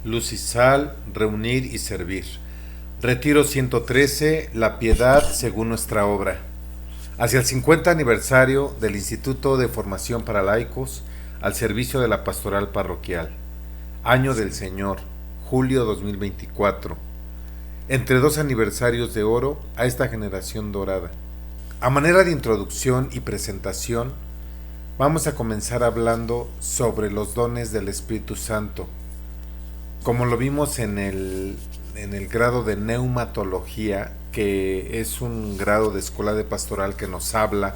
Luz y sal, reunir y servir. Retiro 113, la piedad según nuestra obra. Hacia el 50 aniversario del Instituto de Formación para Laicos al servicio de la Pastoral Parroquial. Año del Señor, julio 2024. Entre dos aniversarios de oro a esta generación dorada. A manera de introducción y presentación, vamos a comenzar hablando sobre los dones del Espíritu Santo. Como lo vimos en el grado de neumatología, que es un grado de escuela de pastoral que nos habla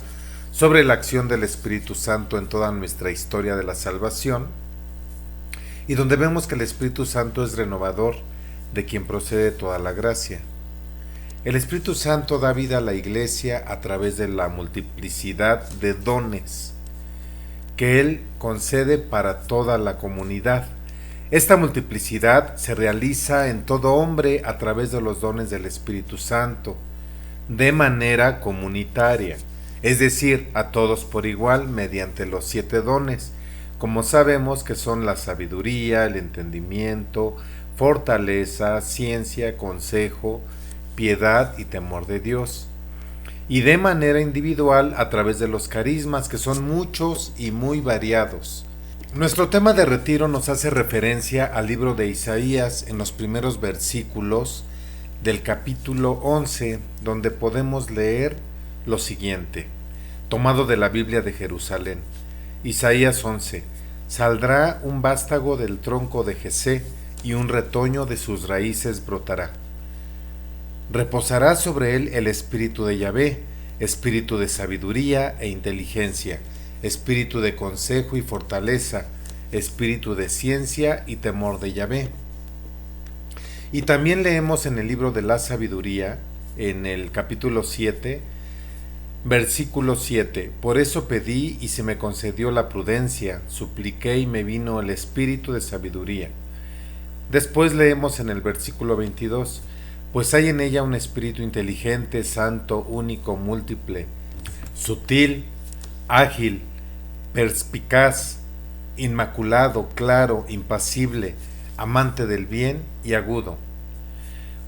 sobre la acción del Espíritu Santo en toda nuestra historia de la salvación, y donde vemos que el Espíritu Santo es renovador, de quien procede toda la gracia. El Espíritu Santo da vida a la Iglesia a través de la multiplicidad de dones que Él concede para toda la comunidad. Esta multiplicidad se realiza en todo hombre a través de los dones del Espíritu Santo, de manera comunitaria, es decir, a todos por igual mediante los 7 dones, como sabemos que son la sabiduría, el entendimiento, fortaleza, ciencia, consejo, piedad y temor de Dios, y de manera individual a través de los carismas, que son muchos y muy variados. Nuestro tema de retiro nos hace referencia al libro de Isaías en los primeros versículos del capítulo 11, donde podemos leer lo siguiente, tomado de la Biblia de Jerusalén. Isaías 11. Saldrá un vástago del tronco de Jesé, y un retoño de sus raíces brotará. Reposará sobre él el espíritu de Yahvé, espíritu de sabiduría e inteligencia, espíritu de consejo y fortaleza, espíritu de ciencia y temor de Yahvé. Y también leemos en el libro de la sabiduría, en el capítulo 7, versículo 7, por eso pedí y se me concedió la prudencia, supliqué y me vino el espíritu de sabiduría. Después leemos en el versículo 22, pues hay en ella un espíritu inteligente, santo, único, múltiple, sutil, ágil, perspicaz, inmaculado, claro, impasible, amante del bien y agudo.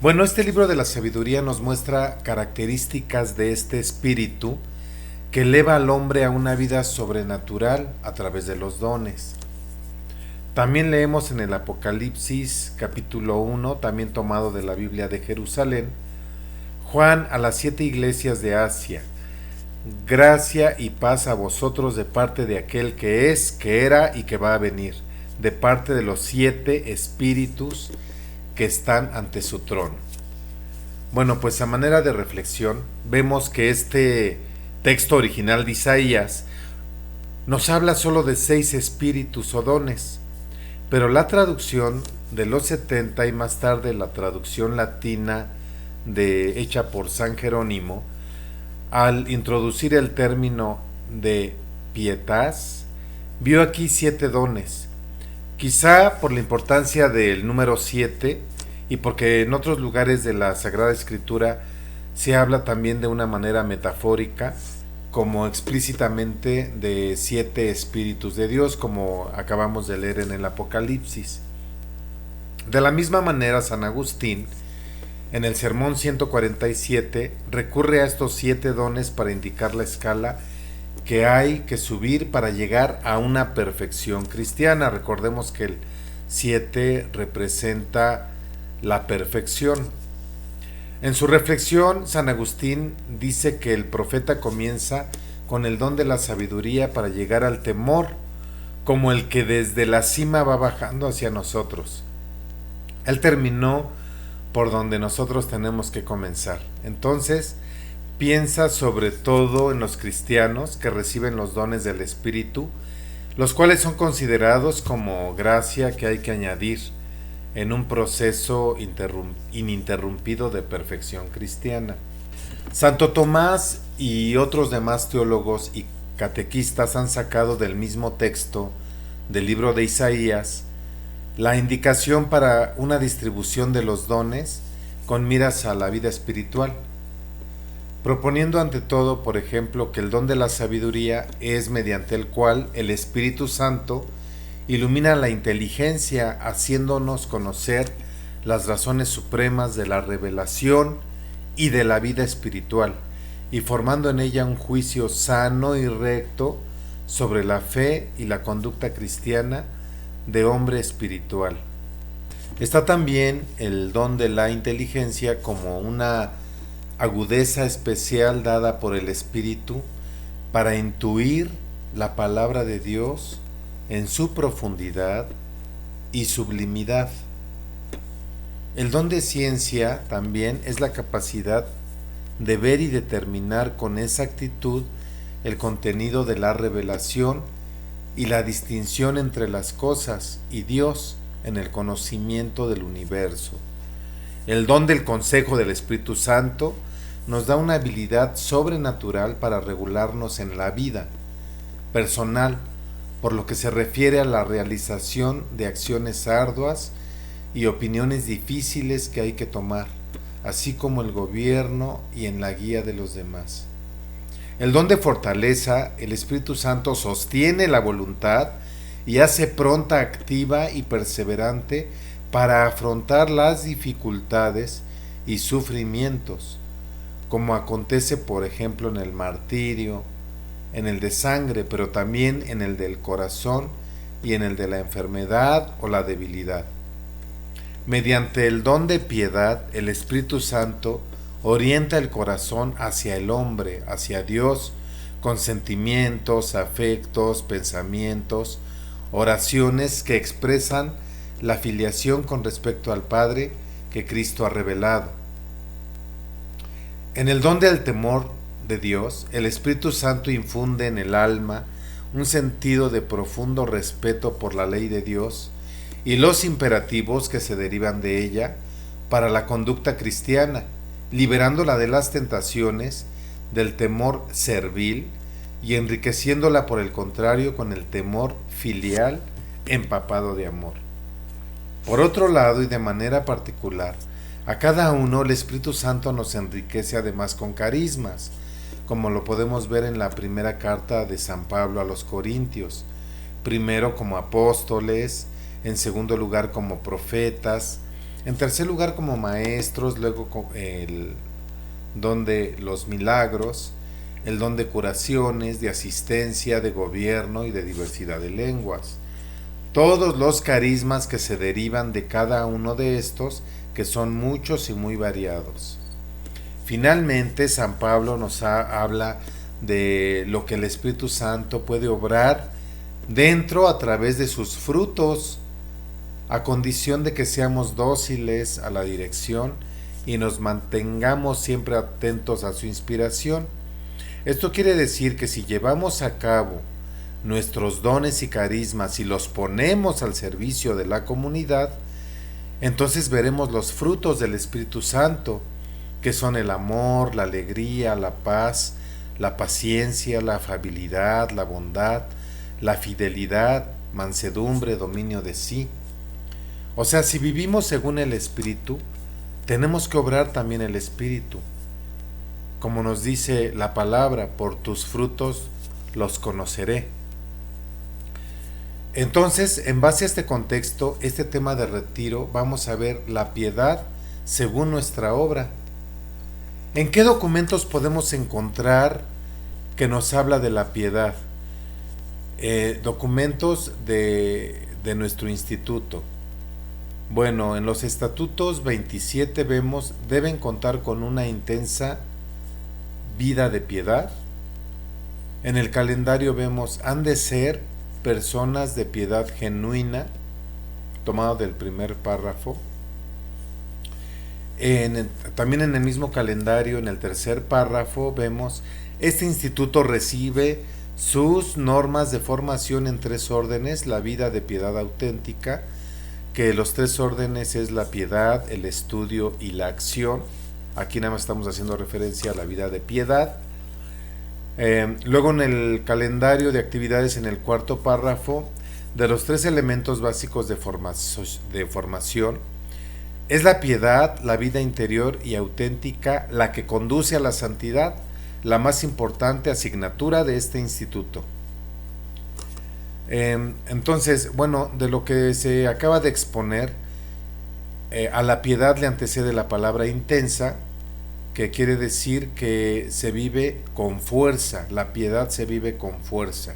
Bueno, este libro de la sabiduría nos muestra características de este espíritu que eleva al hombre a una vida sobrenatural a través de los dones. También leemos en el Apocalipsis capítulo 1, también tomado de la Biblia de Jerusalén, Juan a las 7 iglesias de Asia, gracia y paz a vosotros de parte de aquel que es, que era y que va a venir, de parte de los 7 espíritus que están ante su trono. Bueno, pues a manera de reflexión, vemos que este texto original de Isaías nos habla solo de 6 espíritus o dones, pero la traducción de los 70 y más tarde la traducción latina hecha por San Jerónimo, al introducir el término de pietas, vio aquí 7 dones, quizá por la importancia del número 7 y porque en otros lugares de la Sagrada Escritura se habla también de una manera metafórica, como explícitamente de 7 espíritus de Dios, como acabamos de leer en el Apocalipsis. De la misma manera, San Agustín, en el Sermón 147, recurre a estos 7 dones para indicar la escala que hay que subir para llegar a una perfección cristiana. Recordemos que el 7 representa la perfección. En su reflexión, San Agustín dice que el profeta comienza con el don de la sabiduría para llegar al temor, como el que desde la cima va bajando hacia nosotros. Él terminó por donde nosotros tenemos que comenzar. Entonces, piensa sobre todo en los cristianos que reciben los dones del Espíritu, los cuales son considerados como gracia que hay que añadir en un proceso ininterrumpido de perfección cristiana. Santo Tomás y otros demás teólogos y catequistas han sacado del mismo texto del libro de Isaías la indicación para una distribución de los dones con miras a la vida espiritual, proponiendo ante todo, por ejemplo, que el don de la sabiduría es mediante el cual el Espíritu Santo Ilumina la inteligencia, haciéndonos conocer las razones supremas de la revelación y de la vida espiritual, y formando en ella un juicio sano y recto sobre la fe y la conducta cristiana de hombre espiritual. Está también el don de la inteligencia como una agudeza especial dada por el Espíritu para intuir la palabra de Dios en su profundidad y sublimidad. El don de ciencia también es la capacidad de ver y determinar con exactitud el contenido de la revelación y la distinción entre las cosas y Dios en el conocimiento del universo. El don del consejo del Espíritu Santo nos da una habilidad sobrenatural para regularnos en la vida personal, por lo que se refiere a la realización de acciones arduas y opiniones difíciles que hay que tomar, así como el gobierno y en la guía de los demás. El don de fortaleza, el Espíritu Santo sostiene la voluntad y hace pronta, activa y perseverante para afrontar las dificultades y sufrimientos, como acontece por ejemplo en el martirio, en el de sangre, pero también en el del corazón y en el de la enfermedad o la debilidad. Mediante el don de piedad, el Espíritu Santo orienta el corazón hacia el hombre, hacia Dios, con sentimientos, afectos, pensamientos, oraciones que expresan la filiación con respecto al Padre que Cristo ha revelado. En el don del temor de Dios, el Espíritu Santo infunde en el alma un sentido de profundo respeto por la ley de Dios y los imperativos que se derivan de ella para la conducta cristiana, liberándola de las tentaciones del temor servil y enriqueciéndola por el contrario con el temor filial empapado de amor. Por otro lado, y de manera particular, a cada uno el Espíritu Santo nos enriquece además con carismas, como lo podemos ver en la primera carta de San Pablo a los Corintios, primero como apóstoles, en segundo lugar como profetas, en tercer lugar como maestros, luego el don de los milagros, el don de curaciones, de asistencia, de gobierno y de diversidad de lenguas. Todos los carismas que se derivan de cada uno de estos, que son muchos y muy variados. Finalmente, San Pablo nos habla de lo que el Espíritu Santo puede obrar dentro a través de sus frutos, a condición de que seamos dóciles a la dirección y nos mantengamos siempre atentos a su inspiración. Esto quiere decir que si llevamos a cabo nuestros dones y carismas y los ponemos al servicio de la comunidad, entonces veremos los frutos del Espíritu Santo, que son el amor, la alegría, la paz, la paciencia, la afabilidad, la bondad, la fidelidad, mansedumbre, dominio de sí. O sea, si vivimos según el Espíritu, tenemos que obrar también el Espíritu. Como nos dice la palabra, por tus frutos los conoceré. Entonces, en base a este contexto, este tema de retiro, vamos a ver la piedad según nuestra obra. ¿En qué documentos podemos encontrar que nos habla de la piedad? Documentos de nuestro instituto. Bueno, en los estatutos 27 vemos, deben contar con una intensa vida de piedad. En el calendario vemos, han de ser personas de piedad genuina, tomado del primer párrafo. También en el mismo calendario, en el tercer párrafo, vemos, este instituto recibe sus normas de formación en 3 órdenes, la vida de piedad auténtica, que los 3 órdenes es la piedad, el estudio y la acción. Aquí nada más estamos haciendo referencia a la vida de piedad. Luego en el calendario de actividades, en el cuarto párrafo, de los 3 elementos básicos de formación, es la piedad, la vida interior y auténtica, la que conduce a la santidad, la más importante asignatura de este instituto. Entonces, bueno, de lo que se acaba de exponer, a la piedad le antecede la palabra intensa, que quiere decir que se vive con fuerza, la piedad se vive con fuerza.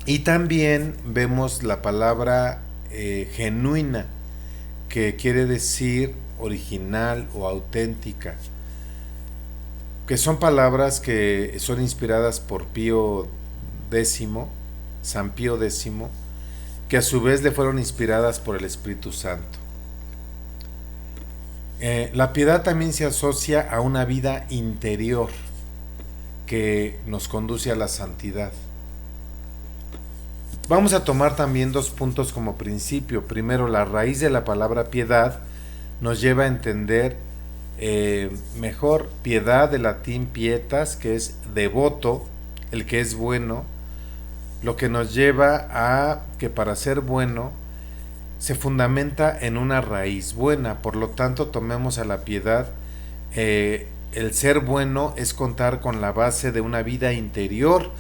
Y también vemos la palabra genuina, que quiere decir original o auténtica, que son palabras que son inspiradas por Pío X, San Pío X, que a su vez le fueron inspiradas por el Espíritu Santo. La piedad también se asocia a una vida interior que nos conduce a la santidad. Vamos a tomar también dos puntos como principio. Primero, la raíz de la palabra piedad nos lleva a entender mejor piedad, del latín pietas, que es devoto, el que es bueno, lo que nos lleva a que para ser bueno se fundamenta en una raíz buena. Por lo tanto, tomemos a la piedad, el ser bueno es contar con la base de una vida interior,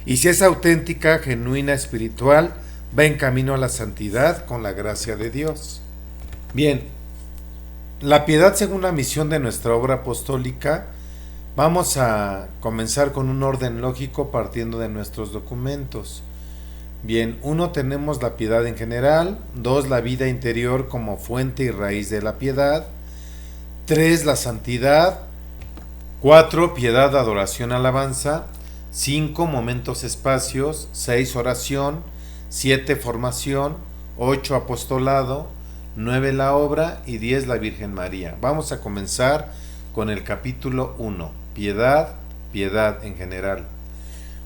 y si es auténtica, genuina, espiritual, va en camino a la santidad con la gracia de Dios. Bien, la piedad según la misión de nuestra obra apostólica. Vamos a comenzar con un orden lógico partiendo de nuestros documentos. Bien, 1, tenemos la piedad en general. 2, la vida interior como fuente y raíz de la piedad. 3, la santidad. 4, piedad, adoración, alabanza. 5, momentos, espacios. 6, oración. 7, formación. 8, apostolado. 9, la obra. Y 10, la Virgen María. Vamos a comenzar con el capítulo 1, piedad, piedad en general.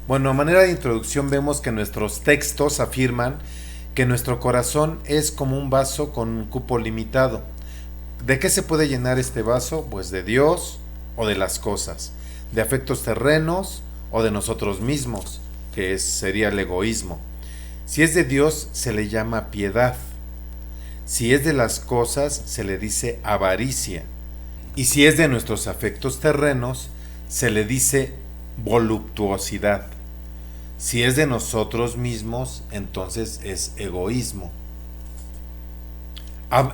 Bueno, a manera de introducción vemos que nuestros textos afirman que nuestro corazón es como un vaso con un cupo limitado. ¿De qué se puede llenar este vaso? Pues de Dios o de las cosas, de afectos terrenos o de nosotros mismos, que sería el egoísmo. Si es de Dios, se le llama piedad. Si es de las cosas, se le dice avaricia. Y si es de nuestros afectos terrenos, se le dice voluptuosidad. Si es de nosotros mismos, entonces es egoísmo.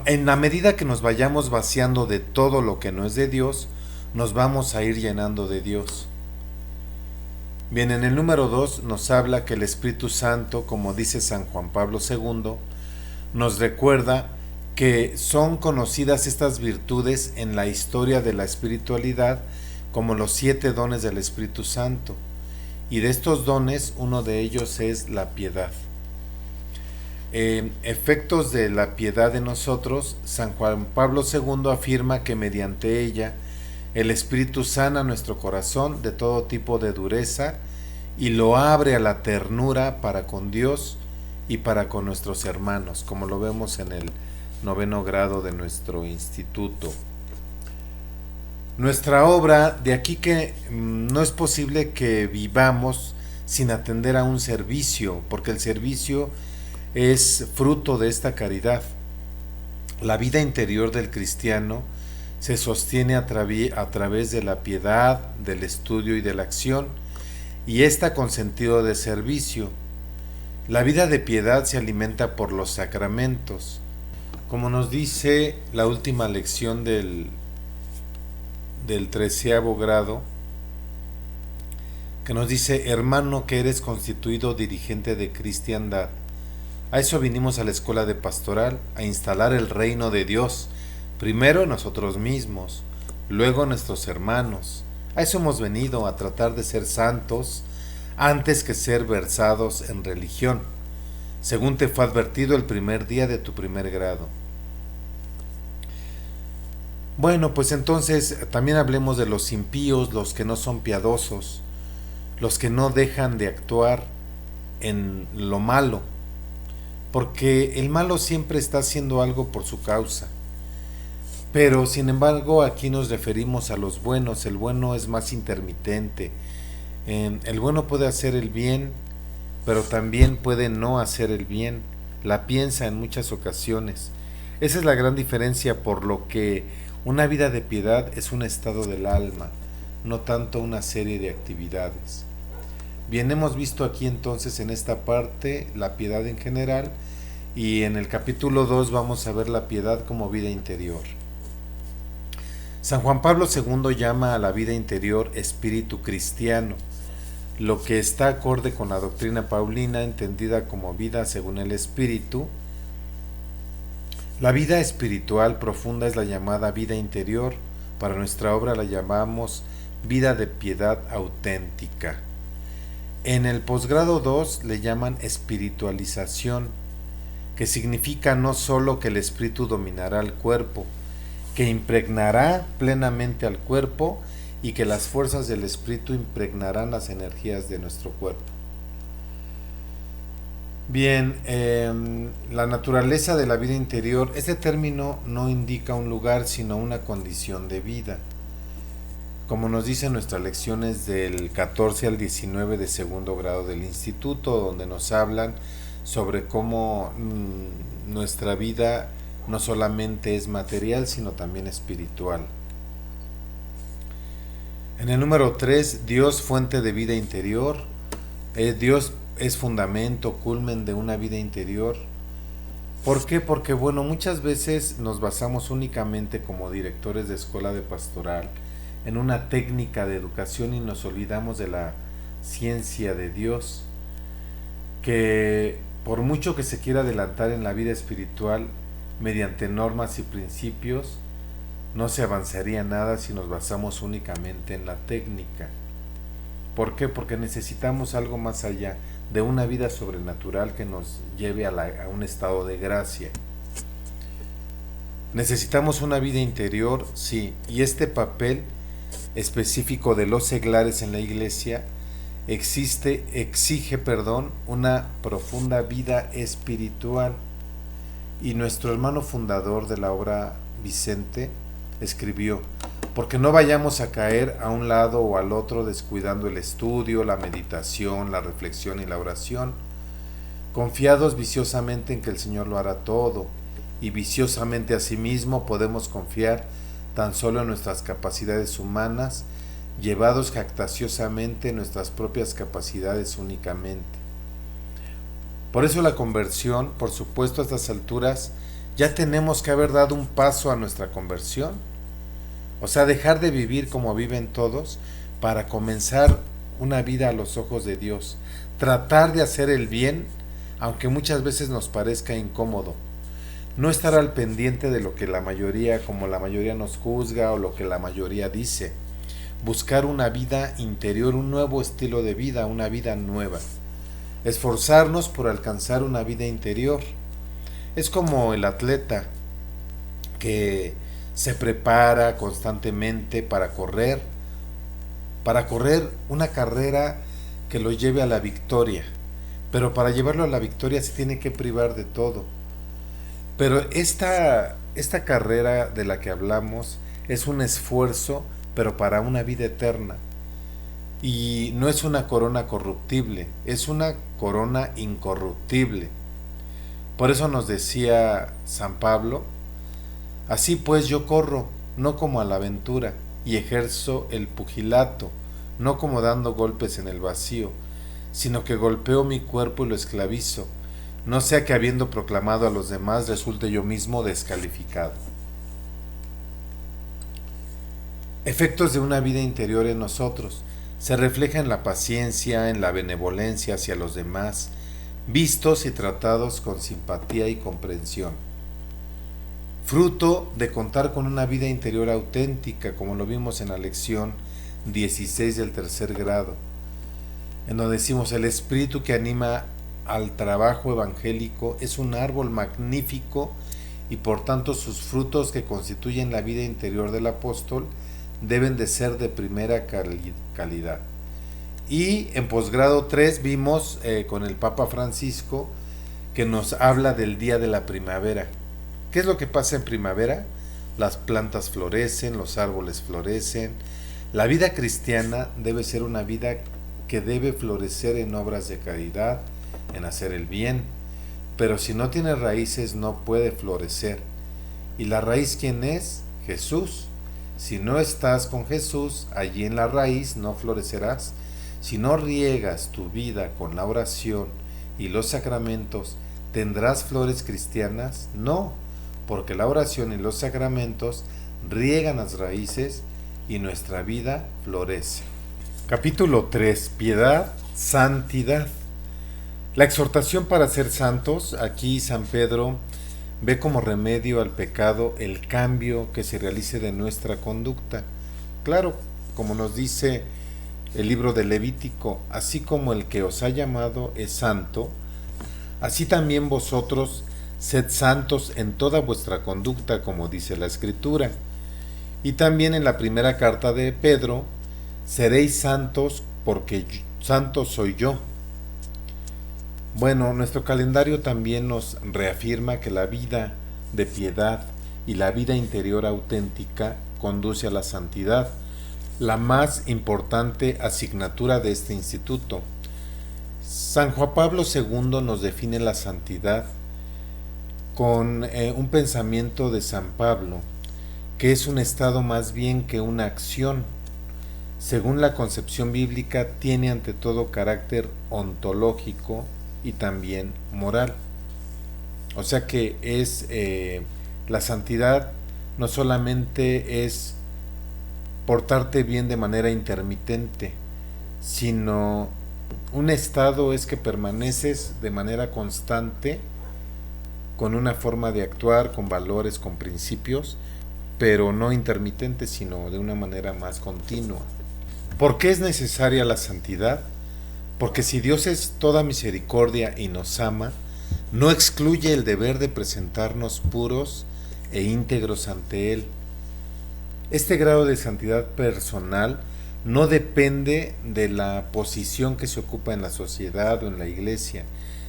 En la medida que nos vayamos vaciando de todo lo que no es de Dios, nos vamos a ir llenando de Dios. Bien, en el número 2 nos habla que el Espíritu Santo, como dice San Juan Pablo II, nos recuerda que son conocidas estas virtudes en la historia de la espiritualidad como los 7 dones del Espíritu Santo. Y de estos dones, uno de ellos es la piedad. Efectos de la piedad en nosotros, San Juan Pablo II afirma que mediante ella el Espíritu sana nuestro corazón de todo tipo de dureza y lo abre a la ternura para con Dios y para con nuestros hermanos, como lo vemos en el 9º grado de nuestro instituto. Nuestra obra, de aquí que no es posible que vivamos sin atender a un servicio, porque el servicio es fruto de esta caridad. La vida interior del cristiano se sostiene a través de la piedad, del estudio y de la acción, y esta con sentido de servicio. La vida de piedad se alimenta por los sacramentos, como nos dice la última lección del 13º grado, que nos dice: hermano, que eres constituido dirigente de cristiandad. A eso vinimos a la escuela de pastoral, a instalar el reino de Dios, primero nosotros mismos, luego nuestros hermanos. A eso hemos venido, a tratar de ser santos antes que ser versados en religión, según te fue advertido el primer día de tu primer grado. Bueno, pues entonces también hablemos de los impíos, los que no son piadosos, los que no dejan de actuar en lo malo, porque el malo siempre está haciendo algo por su causa. Pero sin embargo aquí nos referimos a los buenos. El bueno es más intermitente. El bueno puede hacer el bien, pero también puede no hacer el bien. La piensa en muchas ocasiones. Esa es la gran diferencia, por lo que una vida de piedad es un estado del alma, no tanto una serie de actividades. Bien, hemos visto aquí entonces en esta parte la piedad en general, y en el capítulo 2 vamos a ver la piedad como vida interior. San Juan Pablo II llama a la vida interior espíritu cristiano, lo que está acorde con la doctrina paulina entendida como vida según el espíritu. La vida espiritual profunda es la llamada vida interior. Para nuestra obra la llamamos vida de piedad auténtica. En el posgrado 2 le llaman espiritualización, que significa no solo que el espíritu dominará al cuerpo, que impregnará plenamente al cuerpo y que las fuerzas del espíritu impregnarán las energías de nuestro cuerpo. Bien, la naturaleza de la vida interior, este término no indica un lugar sino una condición de vida. Como nos dicen nuestras lecciones del 14 al 19 de segundo grado del instituto, donde nos hablan sobre cómo nuestra vida no solamente es material, sino también espiritual. En el número 3, Dios, fuente de vida interior. Dios es fundamento, culmen de una vida interior. ¿Por qué? Porque muchas veces nos basamos únicamente como directores de escuela de pastoral en una técnica de educación y nos olvidamos de la ciencia de Dios, que por mucho que se quiera adelantar en la vida espiritual mediante normas y principios, no se avanzaría nada si nos basamos únicamente en la técnica. ¿Por qué? Porque necesitamos algo más allá de una vida sobrenatural que nos lleve a un estado de gracia. Necesitamos una vida interior, sí, y este papel específico de los seglares en la iglesia exige una profunda vida espiritual. Y nuestro hermano fundador de la obra, Vicente, escribió: porque no vayamos a caer a un lado o al otro descuidando el estudio, la meditación, la reflexión y la oración, confiados viciosamente en que el Señor lo hará todo, y viciosamente asimismo podemos confiar tan solo en nuestras capacidades humanas, llevados jactanciosamente en nuestras propias capacidades únicamente. Por eso la conversión, por supuesto, a estas alturas ya tenemos que haber dado un paso a nuestra conversión. O sea, dejar de vivir como viven todos para comenzar una vida a los ojos de Dios. Tratar de hacer el bien, aunque muchas veces nos parezca incómodo. No estar al pendiente de lo que la mayoría nos juzga o lo que la mayoría dice. Buscar una vida interior, un nuevo estilo de vida, una vida nueva. Esforzarnos por alcanzar una vida interior. Es como el atleta que se prepara constantemente para correr una carrera que lo lleve a la victoria. Pero para llevarlo a la victoria se tiene que privar de todo. Pero esta carrera de la que hablamos es un esfuerzo, pero para una vida eterna. Y no es una corona corruptible, es una corona incorruptible. Por eso nos decía San Pablo: así pues yo corro, no como a la aventura, y ejerzo el pugilato, no como dando golpes en el vacío, sino que golpeo mi cuerpo y lo esclavizo, no sea que habiendo proclamado a los demás resulte yo mismo descalificado. Efectos de una vida interior en nosotros. Se refleja en la paciencia, en la benevolencia hacia los demás, vistos y tratados con simpatía y comprensión. Fruto de contar con una vida interior auténtica, como lo vimos en la lección 16 del tercer grado, en donde decimos: el espíritu que anima al trabajo evangélico es un árbol magnífico y por tanto sus frutos, que constituyen la vida interior del apóstol, deben de ser de primera calidad. Y en posgrado 3 vimos con el Papa Francisco que nos habla del día de la primavera. ¿Qué es lo que pasa en primavera? Las plantas florecen, los árboles florecen. La vida cristiana debe ser una vida que debe florecer en obras de caridad, en hacer el bien, pero si no tiene raíces no puede florecer. ¿Y la raíz quién es? Jesús. Si no estás con Jesús, allí en la raíz no florecerás. Si no riegas tu vida con la oración y los sacramentos, ¿tendrás flores cristianas? No, porque la oración y los sacramentos riegan las raíces y nuestra vida florece. Capítulo 3. Piedad, santidad. La exhortación para ser santos, aquí San Pedro ve como remedio al pecado el cambio que se realice de nuestra conducta. Claro, como nos dice el libro de Levítico, así como el que os ha llamado es santo, así también vosotros sed santos en toda vuestra conducta, como dice la Escritura. Y también en la primera carta de Pedro, seréis santos porque santo soy yo. Bueno, nuestro calendario también nos reafirma que la vida de piedad y la vida interior auténtica conduce a la santidad, la más importante asignatura de este instituto. San Juan Pablo II nos define la santidad con un pensamiento de San Pablo, que es un estado más bien que una acción. Según la concepción bíblica, tiene ante todo carácter ontológico y también moral. O sea que es la santidad no solamente es portarte bien de manera intermitente, sino un estado es que permaneces de manera constante con una forma de actuar, con valores, con principios, pero no intermitente, sino de una manera más continua. ¿Por qué es necesaria la santidad? Porque si Dios es toda misericordia y nos ama, no excluye el deber de presentarnos puros e íntegros ante Él. Este grado de santidad personal no depende de la posición que se ocupa en la sociedad o en la iglesia,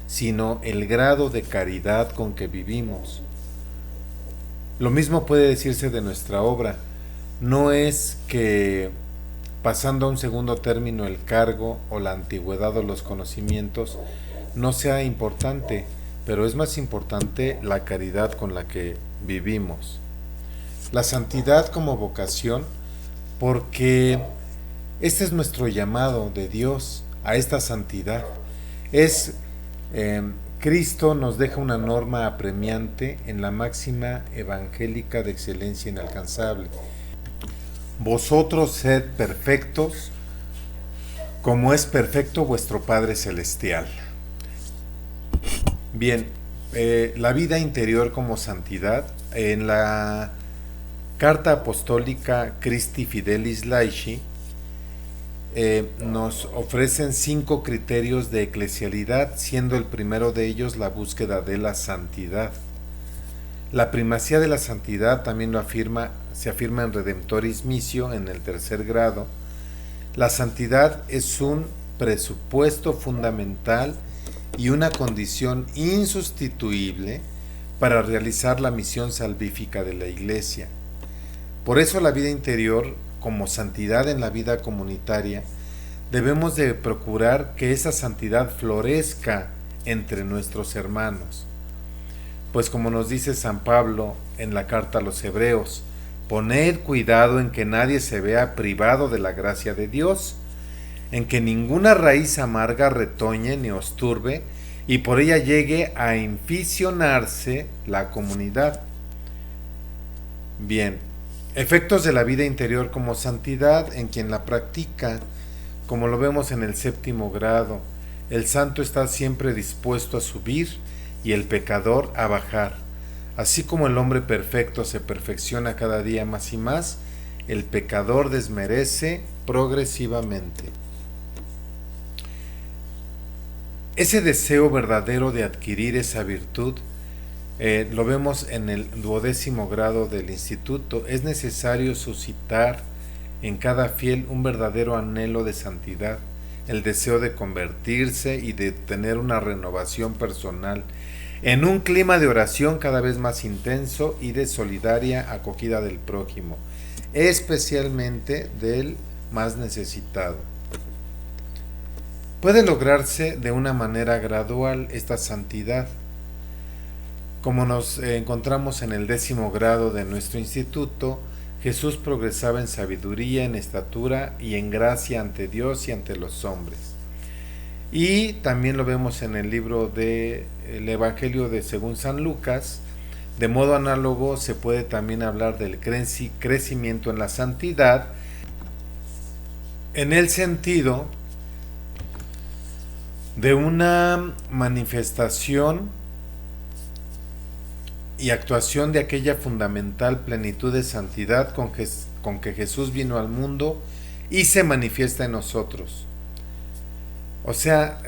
sino el grado de caridad con que vivimos. Lo mismo puede decirse de nuestra obra. No es que pasando a un segundo término el cargo o la antigüedad o los conocimientos no sea importante, pero es más importante la caridad con la que vivimos. La santidad como vocación, porque este es nuestro llamado de Dios a esta santidad. Cristo nos deja una norma apremiante en la máxima evangélica de excelencia inalcanzable. Vosotros sed perfectos, como es perfecto vuestro Padre Celestial. Bien, la vida interior como santidad, en la carta apostólica Christi Fidelis Laici, nos ofrecen 5 criterios de eclesialidad, siendo el primero de ellos la búsqueda de la santidad. La primacía de la santidad también se afirma en Redemptoris Missio, en el 3er grado. La santidad es un presupuesto fundamental y una condición insustituible para realizar la misión salvífica de la Iglesia. Por eso la vida interior, como santidad en la vida comunitaria, debemos de procurar que esa santidad florezca entre nuestros hermanos. Pues como nos dice San Pablo en la carta a los Hebreos, poned cuidado en que nadie se vea privado de la gracia de Dios, en que ninguna raíz amarga retoñe ni os turbe, y por ella llegue a inficionarse la comunidad. Bien, efectos de la vida interior como santidad en quien la practica, como lo vemos en el 7º grado, el santo está siempre dispuesto a subir y el pecador a bajar. Así como el hombre perfecto se perfecciona cada día más y más, el pecador desmerece progresivamente. Ese deseo verdadero de adquirir esa virtud lo vemos en el 12º grado del instituto. Es necesario suscitar en cada fiel un verdadero anhelo de santidad, el deseo de convertirse y de tener una renovación personal en un clima de oración cada vez más intenso y de solidaria acogida del prójimo, especialmente del más necesitado. Puede lograrse de una manera gradual esta santidad, como nos encontramos en el 10º grado de nuestro instituto. Jesús progresaba en sabiduría, en estatura y en gracia ante Dios y ante los hombres. Y también lo vemos en el libro del Evangelio de según San Lucas. De modo análogo se puede también hablar del crecimiento en la santidad, en el sentido de una manifestación y actuación de aquella fundamental plenitud de santidad con que Jesús vino al mundo y se manifiesta en nosotros. O sea,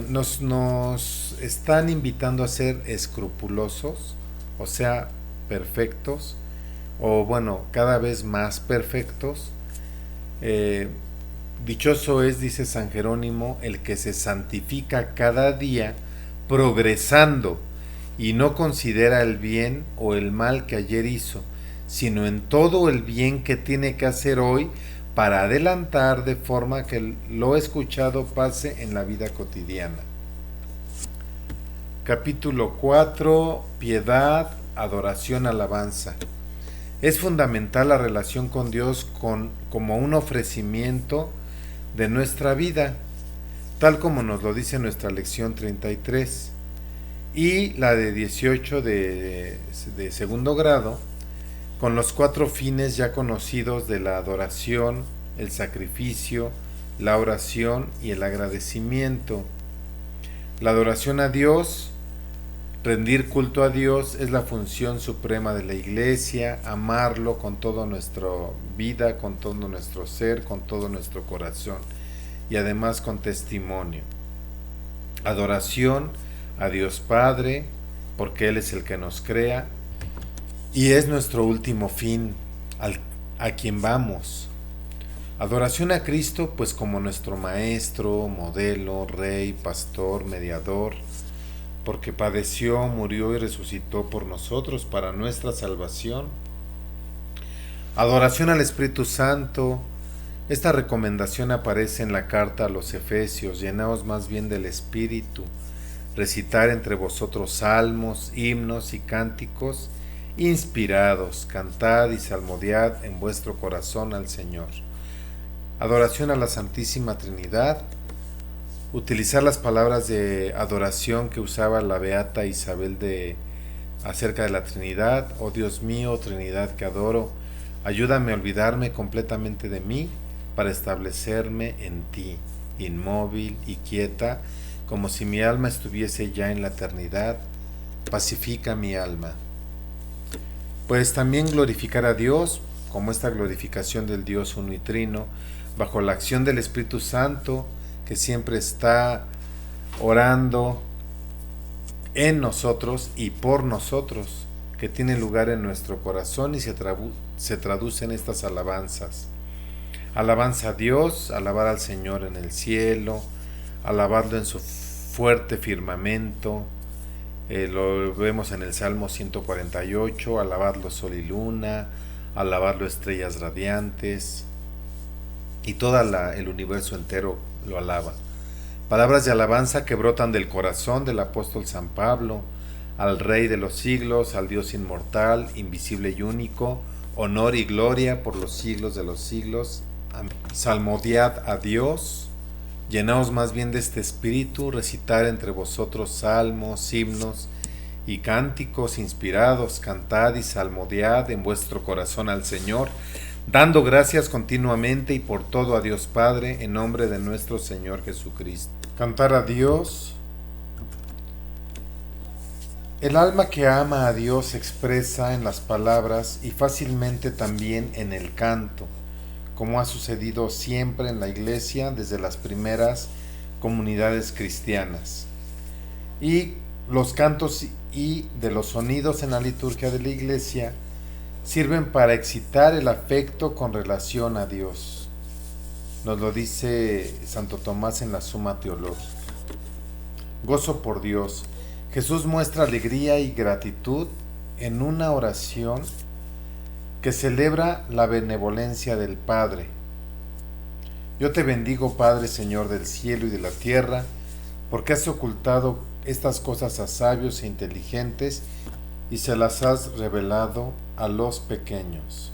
nos están invitando a ser escrupulosos, o sea, perfectos, o bueno, cada vez más perfectos. Dichoso es, dice San Jerónimo, el que se santifica cada día progresando y no considera el bien o el mal que ayer hizo, sino en todo el bien que tiene que hacer hoy para adelantar de forma que lo escuchado pase en la vida cotidiana. Capítulo 4. Piedad, adoración, alabanza. Es fundamental la relación con Dios como un ofrecimiento de nuestra vida, tal como nos lo dice nuestra lección 33 y la de 18 de segundo grado, con los 4 fines ya conocidos de la adoración, el sacrificio, la oración y el agradecimiento. La adoración a Dios, rendir culto a Dios, es la función suprema de la Iglesia, amarlo con toda nuestra vida, con todo nuestro ser, con todo nuestro corazón y además con testimonio. Adoración a Dios Padre, porque Él es el que nos crea y es nuestro último fin, a quien vamos. Adoración a Cristo, pues como nuestro Maestro, modelo, Rey, Pastor, Mediador, porque padeció, murió y resucitó por nosotros para nuestra salvación. Adoración al Espíritu Santo. Esta recomendación aparece en la carta a los Efesios: llenaos más bien del Espíritu, recitar entre vosotros salmos, himnos y cánticos inspirados, cantad y salmodiad en vuestro corazón al Señor. Adoración a la Santísima Trinidad. Utilizar las palabras de adoración que usaba la beata Isabel acerca de la Trinidad. Oh Dios mío, Trinidad que adoro, ayúdame a olvidarme completamente de mí para establecerme en ti, inmóvil y quieta, como si mi alma estuviese ya en la eternidad. Pacifica mi alma. Pues también glorificar a Dios, como esta glorificación del Dios uno y trino, bajo la acción del Espíritu Santo, que siempre está orando en nosotros y por nosotros, que tiene lugar en nuestro corazón y se traduce en estas alabanzas. Alabanza a Dios, alabar al Señor en el cielo, alabarlo en su fuerte firmamento. Lo vemos en el Salmo 148, alabadlo sol y luna, alabadlo estrellas radiantes, y todo el universo entero lo alaba. Palabras de alabanza que brotan del corazón del apóstol San Pablo, al Rey de los siglos, al Dios inmortal, invisible y único, honor y gloria por los siglos de los siglos. Amén. Salmodiad a Dios. Llenaos más bien de este espíritu, recitar entre vosotros salmos, himnos y cánticos inspirados, cantad y salmodiad en vuestro corazón al Señor, dando gracias continuamente y por todo a Dios Padre, en nombre de nuestro Señor Jesucristo. Cantar a Dios. El alma que ama a Dios se expresa en las palabras y fácilmente también en el canto, como ha sucedido siempre en la Iglesia desde las primeras comunidades cristianas. Y los cantos y de los sonidos en la liturgia de la Iglesia sirven para excitar el afecto con relación a Dios. Nos lo dice Santo Tomás en la Suma Teológica. Gozo por Dios. Jesús muestra alegría y gratitud en una oración que celebra la benevolencia del Padre. Yo te bendigo, Padre, Señor del cielo y de la tierra, porque has ocultado estas cosas a sabios e inteligentes y se las has revelado a los pequeños.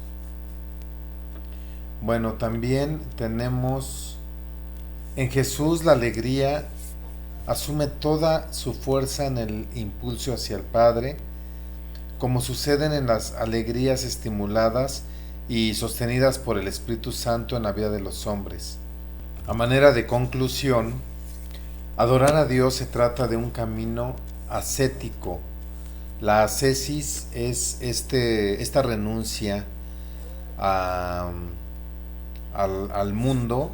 Bueno, también tenemos en Jesús la alegría asume toda su fuerza en el impulso hacia el Padre, como suceden en las alegrías estimuladas y sostenidas por el Espíritu Santo en la vida de los hombres. A manera de conclusión, adorar a Dios se trata de un camino ascético. La ascesis es esta renuncia a, al mundo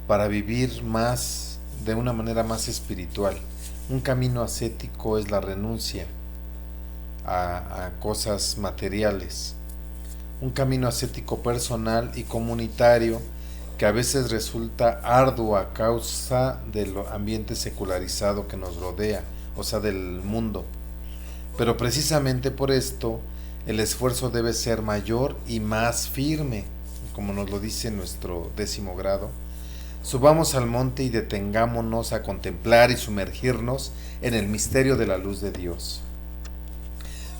para vivir más de una manera más espiritual. Un camino ascético es la renuncia a cosas materiales. Un camino ascético personal y comunitario que a veces resulta arduo a causa del ambiente secularizado que nos rodea, o sea, del mundo. Pero precisamente por esto el esfuerzo debe ser mayor y más firme, como nos lo dice nuestro 10º grado. Subamos al monte y detengámonos a contemplar y sumergirnos en el misterio de la luz de Dios.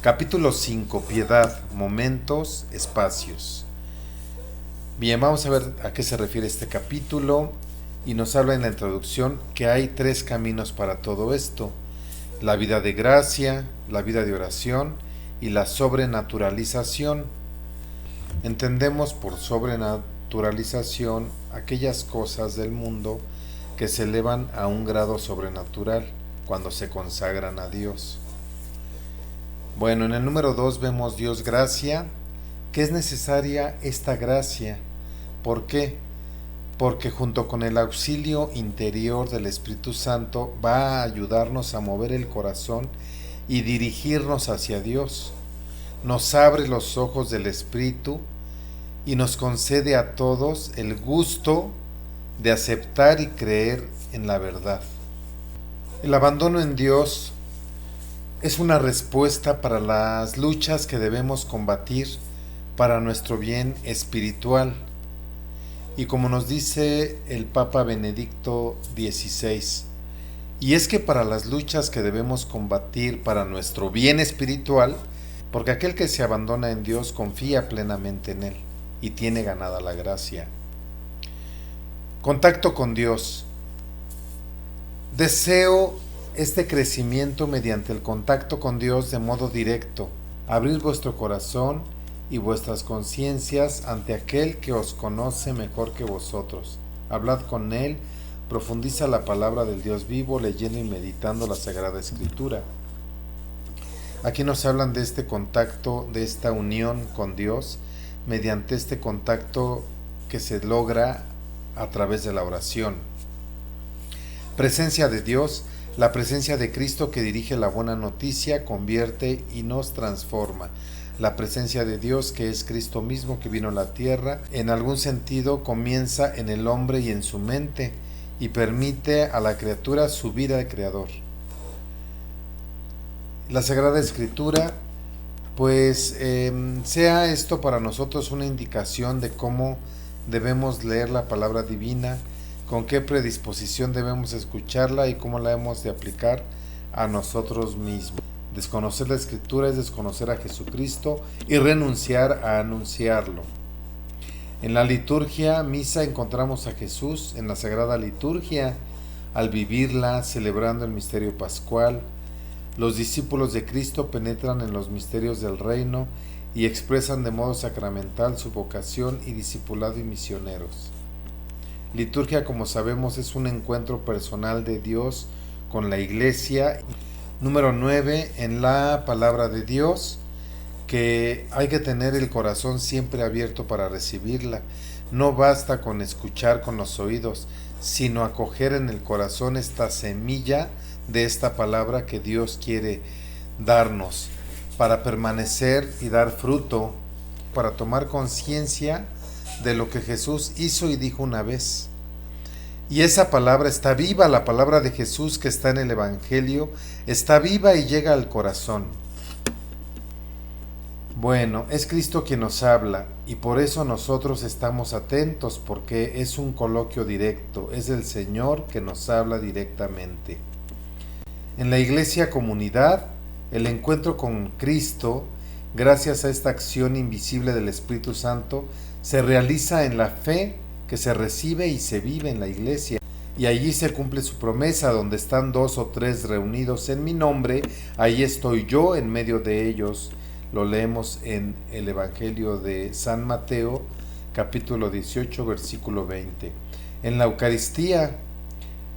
Capítulo 5. Piedad, momentos, espacios. Bien, vamos a ver a qué se refiere este capítulo, y nos habla en la introducción que hay 3 caminos para todo esto: la vida de gracia, la vida de oración y la sobrenaturalización. Entendemos por sobrenaturalización aquellas cosas del mundo que se elevan a un grado sobrenatural cuando se consagran a Dios. Bueno, en el número 2 vemos Dios gracia, que es necesaria esta gracia. ¿Por qué? Porque junto con el auxilio interior del Espíritu Santo va a ayudarnos a mover el corazón y dirigirnos hacia Dios. Nos abre los ojos del Espíritu y nos concede a todos el gusto de aceptar y creer en la verdad. El abandono en Dios es una respuesta para las luchas que debemos combatir para nuestro bien espiritual. Y como nos dice el Papa Benedicto XVI, y es que para las luchas que debemos combatir para nuestro bien espiritual, porque aquel que se abandona en Dios confía plenamente en Él y tiene ganada la gracia. Contacto con Dios. Deseo este crecimiento mediante el contacto con Dios de modo directo. Abrir vuestro corazón y vuestras conciencias ante aquel que os conoce mejor que vosotros. Hablad con Él, profundiza la palabra del Dios vivo, leyendo y meditando la Sagrada Escritura. Aquí nos hablan de este contacto, de esta unión con Dios, mediante este contacto que se logra a través de la oración. Presencia de Dios. La presencia de Cristo que dirige la buena noticia, convierte y nos transforma. La presencia de Dios, que es Cristo mismo que vino a la tierra, en algún sentido comienza en el hombre y en su mente y permite a la criatura subir al Creador. La Sagrada Escritura, pues sea esto para nosotros una indicación de cómo debemos leer la palabra divina, con qué predisposición debemos escucharla y cómo la hemos de aplicar a nosotros mismos. Desconocer la Escritura es desconocer a Jesucristo y renunciar a anunciarlo. En la liturgia misa encontramos a Jesús en la Sagrada Liturgia. Al vivirla, celebrando el misterio pascual, los discípulos de Cristo penetran en los misterios del reino y expresan de modo sacramental su vocación y discipulado y misioneros. Liturgia, como sabemos, es un encuentro personal de Dios con la Iglesia. Número 9, en la palabra de Dios, que hay que tener el corazón siempre abierto para recibirla. No basta con escuchar con los oídos, sino acoger en el corazón esta semilla de esta palabra que Dios quiere darnos para permanecer y dar fruto, para tomar conciencia de lo que Jesús hizo y dijo una vez. Y esa palabra está viva, la palabra de Jesús que está en el Evangelio, está viva y llega al corazón. Bueno, es Cristo quien nos habla y por eso nosotros estamos atentos, porque es un coloquio directo, es el Señor que nos habla directamente. En la Iglesia comunidad, el encuentro con Cristo, gracias a esta acción invisible del Espíritu Santo, se realiza en la fe que se recibe y se vive en la iglesia. Y allí se cumple su promesa: donde están 2 o 3 reunidos en mi nombre, ahí estoy yo en medio de ellos. Lo leemos en el Evangelio de San Mateo, capítulo 18, versículo 20. En la Eucaristía: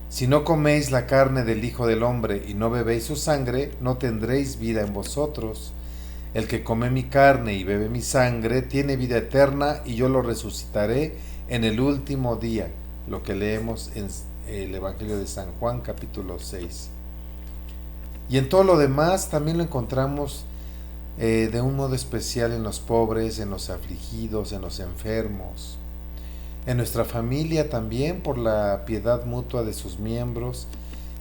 si no coméis la carne del Hijo del Hombre y no bebéis su sangre, no tendréis vida en vosotros. El que come mi carne y bebe mi sangre tiene vida eterna, y yo lo resucitaré en el último día. Lo que leemos en el Evangelio de San Juan, capítulo 6. Y en todo lo demás también lo encontramos de un modo especial en los pobres, en los afligidos, en los enfermos. En nuestra familia también, por la piedad mutua de sus miembros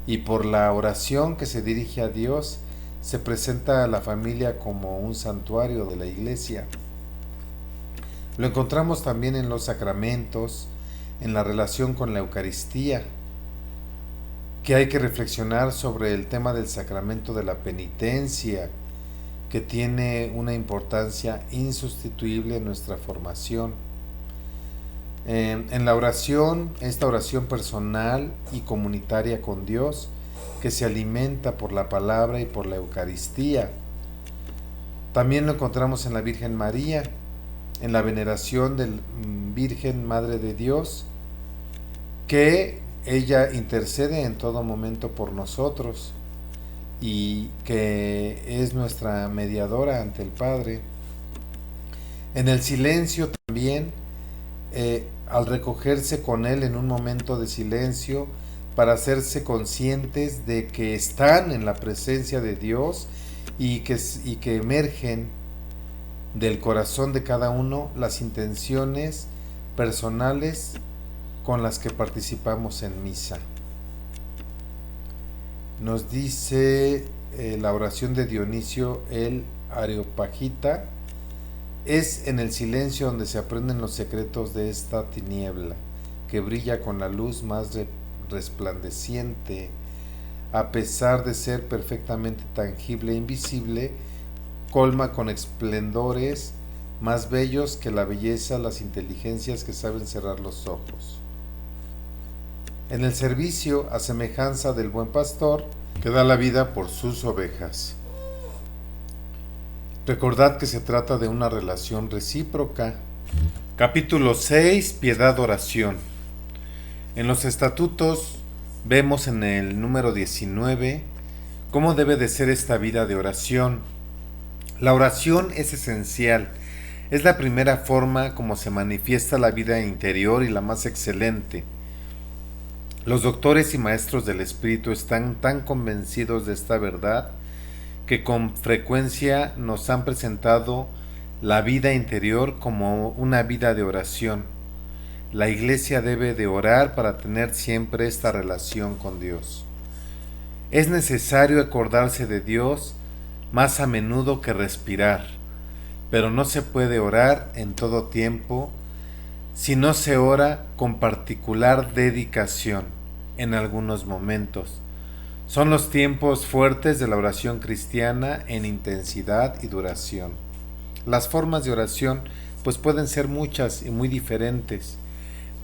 y por la oración que se dirige a Dios, se presenta a la familia como un santuario de la iglesia. Lo encontramos también en los sacramentos, en la relación con la Eucaristía, que hay que reflexionar sobre el tema del sacramento de la penitencia, que tiene una importancia insustituible en nuestra formación. En la oración, esta oración personal y comunitaria con Dios, que se alimenta por la palabra y por la Eucaristía. También lo encontramos en la Virgen María, en la veneración de Virgen Madre de Dios, que ella intercede en todo momento por nosotros y que es nuestra mediadora ante el Padre. En el silencio también, al recogerse con Él en un momento de silencio, para hacerse conscientes de que están en la presencia de Dios y que emergen del corazón de cada uno las intenciones personales con las que participamos en misa. Nos dice la oración de Dionisio el Areopagita: es en el silencio donde se aprenden los secretos de esta tiniebla, que brilla con la luz más resplandeciente. A pesar de ser perfectamente tangible e invisible, colma con esplendores más bellos que la belleza las inteligencias que saben cerrar los ojos. En el servicio, a semejanza del buen pastor que da la vida por sus ovejas. Recordad que se trata de una relación recíproca. Capítulo 6. Piedad, oración. En los estatutos vemos en el número 19 cómo debe de ser esta vida de oración. La oración es esencial, es la primera forma como se manifiesta la vida interior y la más excelente. Los doctores y maestros del espíritu están tan convencidos de esta verdad que con frecuencia nos han presentado la vida interior como una vida de oración. La iglesia debe de orar para tener siempre esta relación con Dios. Es necesario acordarse de Dios más a menudo que respirar, pero no se puede orar en todo tiempo si no se ora con particular dedicación en algunos momentos. Son los tiempos fuertes de la oración cristiana en intensidad y duración. Las formas de oración pues pueden ser muchas y muy diferentes,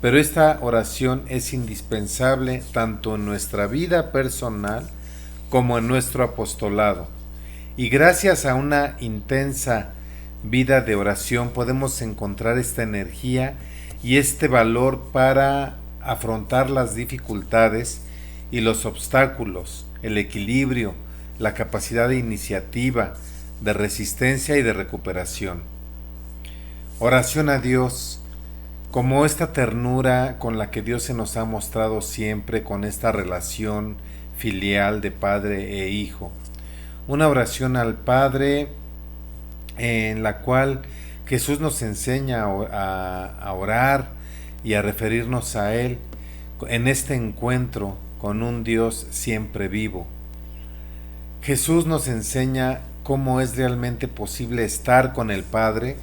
pero esta oración es indispensable tanto en nuestra vida personal como en nuestro apostolado. Y gracias a una intensa vida de oración podemos encontrar esta energía y este valor para afrontar las dificultades y los obstáculos, el equilibrio, la capacidad de iniciativa, de resistencia y de recuperación. Oración a Dios, como esta ternura con la que Dios se nos ha mostrado siempre, con esta relación filial de padre e hijo. Una oración al Padre en la cual Jesús nos enseña a orar y a referirnos a Él en este encuentro con un Dios siempre vivo. Jesús nos enseña cómo es realmente posible estar con el Padre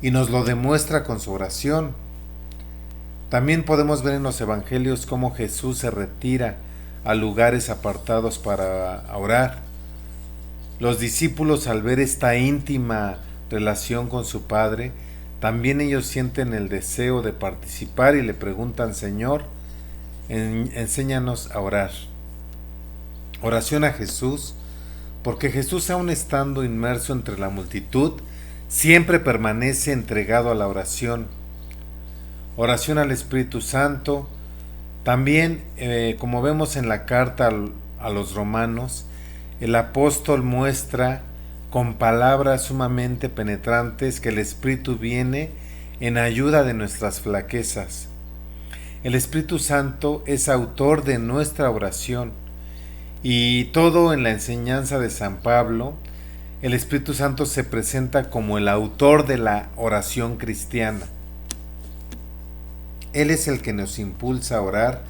y nos lo demuestra con su oración. También podemos ver en los evangelios cómo Jesús se retira a lugares apartados para orar. Los discípulos, al ver esta íntima relación con su Padre, También ellos sienten el deseo de participar y le preguntan: Señor, enséñanos a orar. Oración a Jesús, porque Jesús, aun estando inmerso entre la multitud, siempre permanece entregado a la oración. Oración al Espíritu Santo. También, como vemos en la carta a los romanos, el apóstol muestra con palabras sumamente penetrantes que el Espíritu viene en ayuda de nuestras flaquezas. El Espíritu Santo es autor de nuestra oración, y todo en la enseñanza de San Pablo, el Espíritu Santo se presenta como el autor de la oración cristiana. Él es el que nos impulsa a orar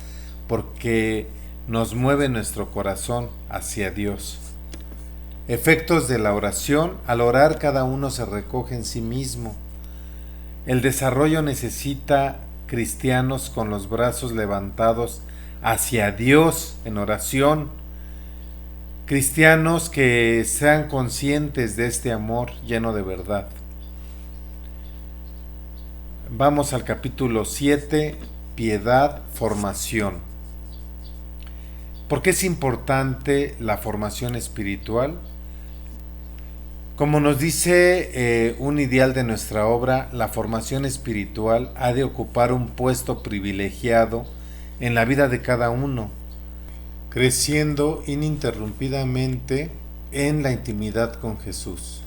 porque nos mueve nuestro corazón hacia Dios. Efectos de la oración: al orar cada uno se recoge en sí mismo. El desarrollo necesita cristianos con los brazos levantados hacia Dios en oración, cristianos que sean conscientes de este amor lleno de verdad. Vamos al capítulo 7, piedad, formación. ¿Por qué es importante la formación espiritual? Como nos dice un ideal de nuestra obra, la formación espiritual ha de ocupar un puesto privilegiado en la vida de cada uno, creciendo ininterrumpidamente en la intimidad con Jesús.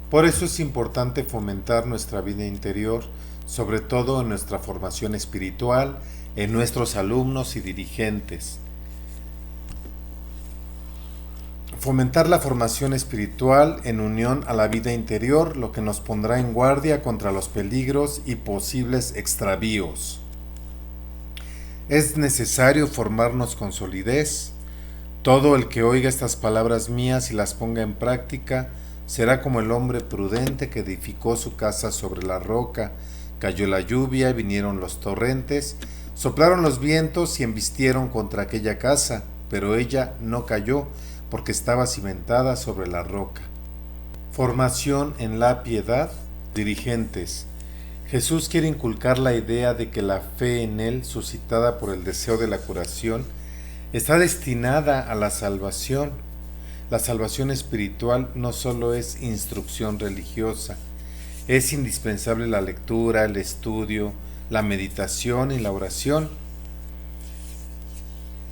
Por eso es importante fomentar nuestra vida interior, sobre todo en nuestra formación espiritual, en nuestros alumnos y dirigentes. Fomentar la formación espiritual en unión a la vida interior, lo que nos pondrá en guardia contra los peligros y posibles extravíos. Es necesario formarnos con solidez. Todo el que oiga estas palabras mías y las ponga en práctica será como el hombre prudente que edificó su casa sobre la roca. Cayó la lluvia, vinieron los torrentes, soplaron los vientos y embistieron contra aquella casa, pero ella no cayó, porque estaba cimentada sobre la roca. Formación en la piedad. Dirigentes. Jesús quiere inculcar la idea de que la fe en Él, suscitada por el deseo de la curación, está destinada a la salvación. La salvación espiritual no solo es instrucción religiosa, es indispensable la lectura, el estudio, la meditación y la oración.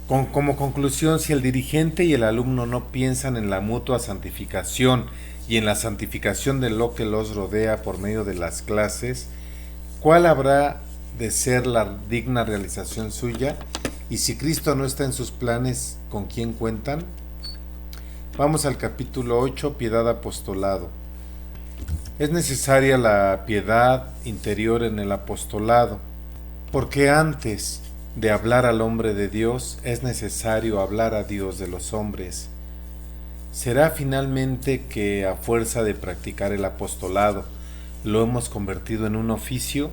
Como conclusión, si el dirigente y el alumno no piensan en la mutua santificación y en la santificación de lo que los rodea por medio de las clases, ¿cuál habrá de ser la digna realización suya? Y si Cristo no está en sus planes, ¿con quién cuentan? Vamos al capítulo 8, piedad apostolado. Es necesaria la piedad interior en el apostolado, porque antes de hablar al hombre de Dios, es necesario hablar a Dios de los hombres. ¿Será finalmente que a fuerza de practicar el apostolado lo hemos convertido en un oficio?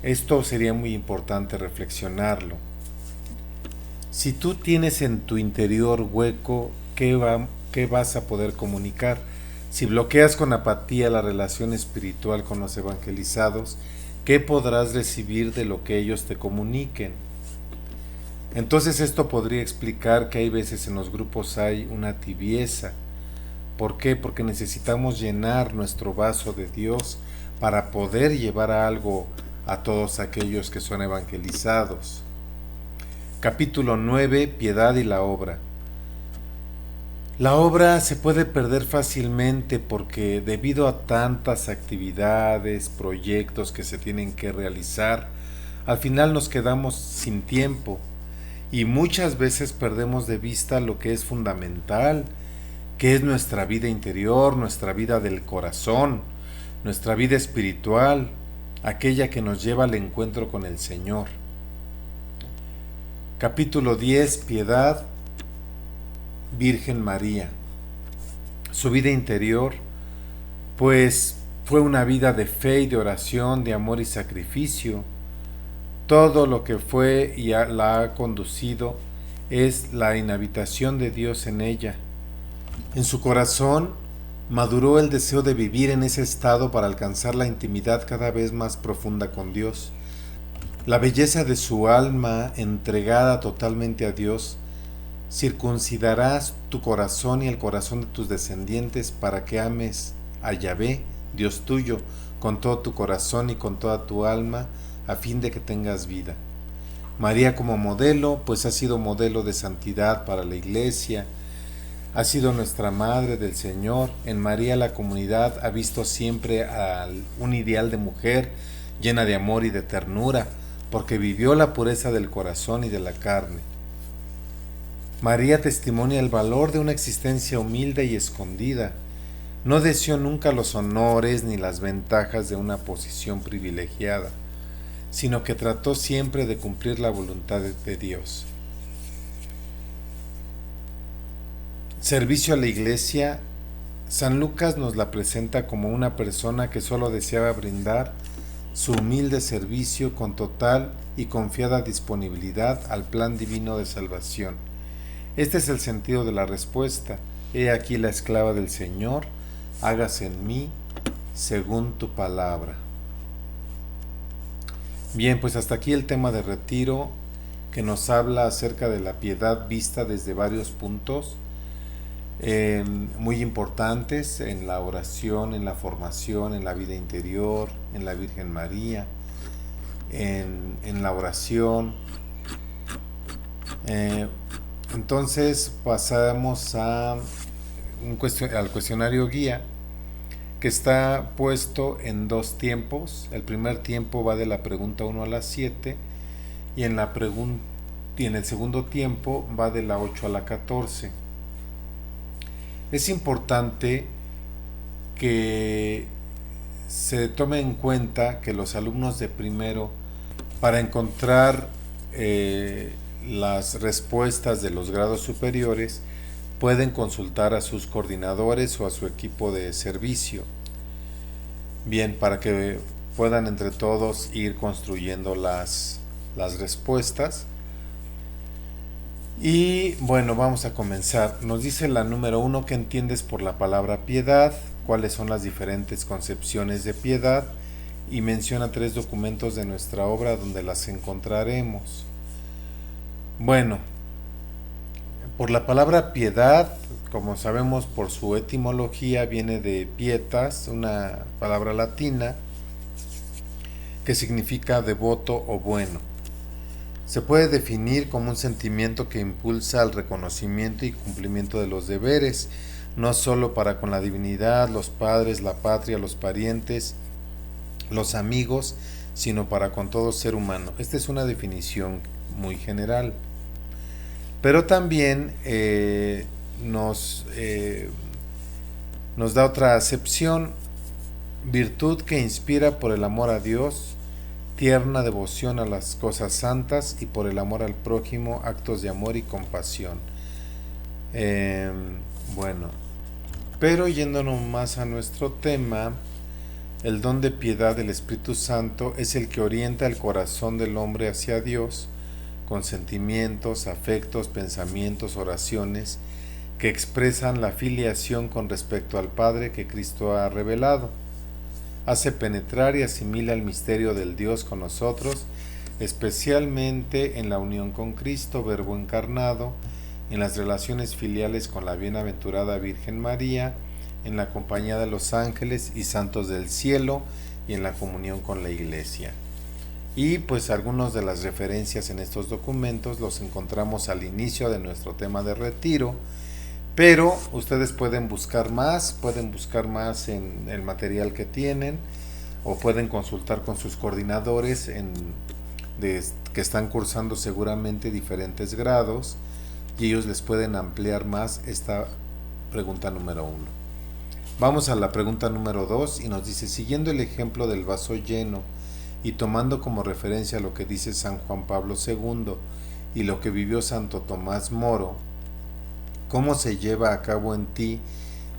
Esto sería muy importante reflexionarlo. Si tú tienes en tu interior hueco, ¿qué vas a poder comunicar? Si bloqueas con apatía la relación espiritual con los evangelizados, ¿qué podrás recibir de lo que ellos te comuniquen? Entonces esto podría explicar que hay veces en los grupos hay una tibieza. ¿Por qué? Porque necesitamos llenar nuestro vaso de Dios para poder llevar algo a todos aquellos que son evangelizados. Capítulo 9, piedad y la obra. La obra se puede perder fácilmente porque debido a tantas actividades, proyectos que se tienen que realizar, al final nos quedamos sin tiempo y muchas veces perdemos de vista lo que es fundamental, que es nuestra vida interior, nuestra vida del corazón, nuestra vida espiritual, aquella que nos lleva al encuentro con el Señor. Capítulo 10, piedad, Virgen María. Su vida interior, pues, fue una vida de fe y de oración, de amor y sacrificio. Todo lo que fue y la ha conducido es la inhabitación de Dios en ella. En su corazón Maduró el deseo de vivir en ese estado para alcanzar la intimidad cada vez más profunda con Dios. La belleza de su alma, entregada totalmente a Dios, circuncidarás tu corazón y el corazón de tus descendientes para que ames a Yahvé, Dios tuyo, con todo tu corazón y con toda tu alma, a fin de que tengas vida. María como modelo, pues ha sido modelo de santidad para la Iglesia, ha sido nuestra Madre del Señor. En María la comunidad ha visto siempre un ideal de mujer llena de amor y de ternura, porque vivió la pureza del corazón y de la carne. María testimonia el valor de una existencia humilde y escondida. No deseó nunca los honores ni las ventajas de una posición privilegiada, sino que trató siempre de cumplir la voluntad de Dios. Servicio a la Iglesia. San Lucas nos la presenta como una persona que solo deseaba brindar su humilde servicio con total y confiada disponibilidad al plan divino de salvación. Este es el sentido de la respuesta. He aquí la esclava del Señor, hágase en mí según tu palabra. Bien, pues hasta aquí el tema de retiro, que nos habla acerca de la piedad vista desde varios puntos muy importantes en la oración, en la formación, en la vida interior, en la Virgen María, en la oración. Entonces pasamos al cuestionario guía, que está puesto en 2 tiempos. El primer tiempo va de la pregunta 1 a la 7 y en el segundo tiempo va de la 8 a la 14. Es importante que se tome en cuenta que los alumnos de primero, para encontrar las respuestas de los grados superiores, pueden consultar a sus coordinadores o a su equipo de servicio. Bien, para que puedan entre todos ir construyendo las respuestas. Y bueno, vamos a comenzar. Nos dice la número 1, ¿qué entiendes por la palabra piedad? ¿Cuáles son las diferentes concepciones de piedad? Y menciona 3 documentos de nuestra obra donde las encontraremos. Bueno, por la palabra piedad, como sabemos por su etimología, viene de pietas, una palabra latina que significa devoto o bueno. Se puede definir como un sentimiento que impulsa al reconocimiento y cumplimiento de los deberes, no solo para con la divinidad, los padres, la patria, los parientes, los amigos, sino para con todo ser humano. Esta es una definición muy general. Pero también nos da otra acepción: virtud que inspira por el amor a Dios, tierna devoción a las cosas santas y por el amor al prójimo, actos de amor y compasión. Bueno, pero yéndonos más a nuestro tema, el don de piedad del Espíritu Santo es el que orienta el corazón del hombre hacia Dios, con sentimientos, afectos, pensamientos, oraciones que expresan la filiación con respecto al Padre que Cristo ha revelado. Hace penetrar y asimila el misterio del Dios con nosotros, especialmente en la unión con Cristo, Verbo encarnado, en las relaciones filiales con la bienaventurada Virgen María, en la compañía de los ángeles y santos del cielo y en la comunión con la Iglesia. Y pues algunas de las referencias en estos documentos los encontramos al inicio de nuestro tema de retiro, pero ustedes pueden buscar más en el material que tienen, o pueden consultar con sus coordinadores que están cursando seguramente diferentes grados, y ellos les pueden ampliar más esta pregunta número 1. Vamos a la pregunta número 2 y nos dice: siguiendo el ejemplo del vaso lleno y tomando como referencia lo que dice San Juan Pablo II y lo que vivió Santo Tomás Moro, ¿cómo se lleva a cabo en ti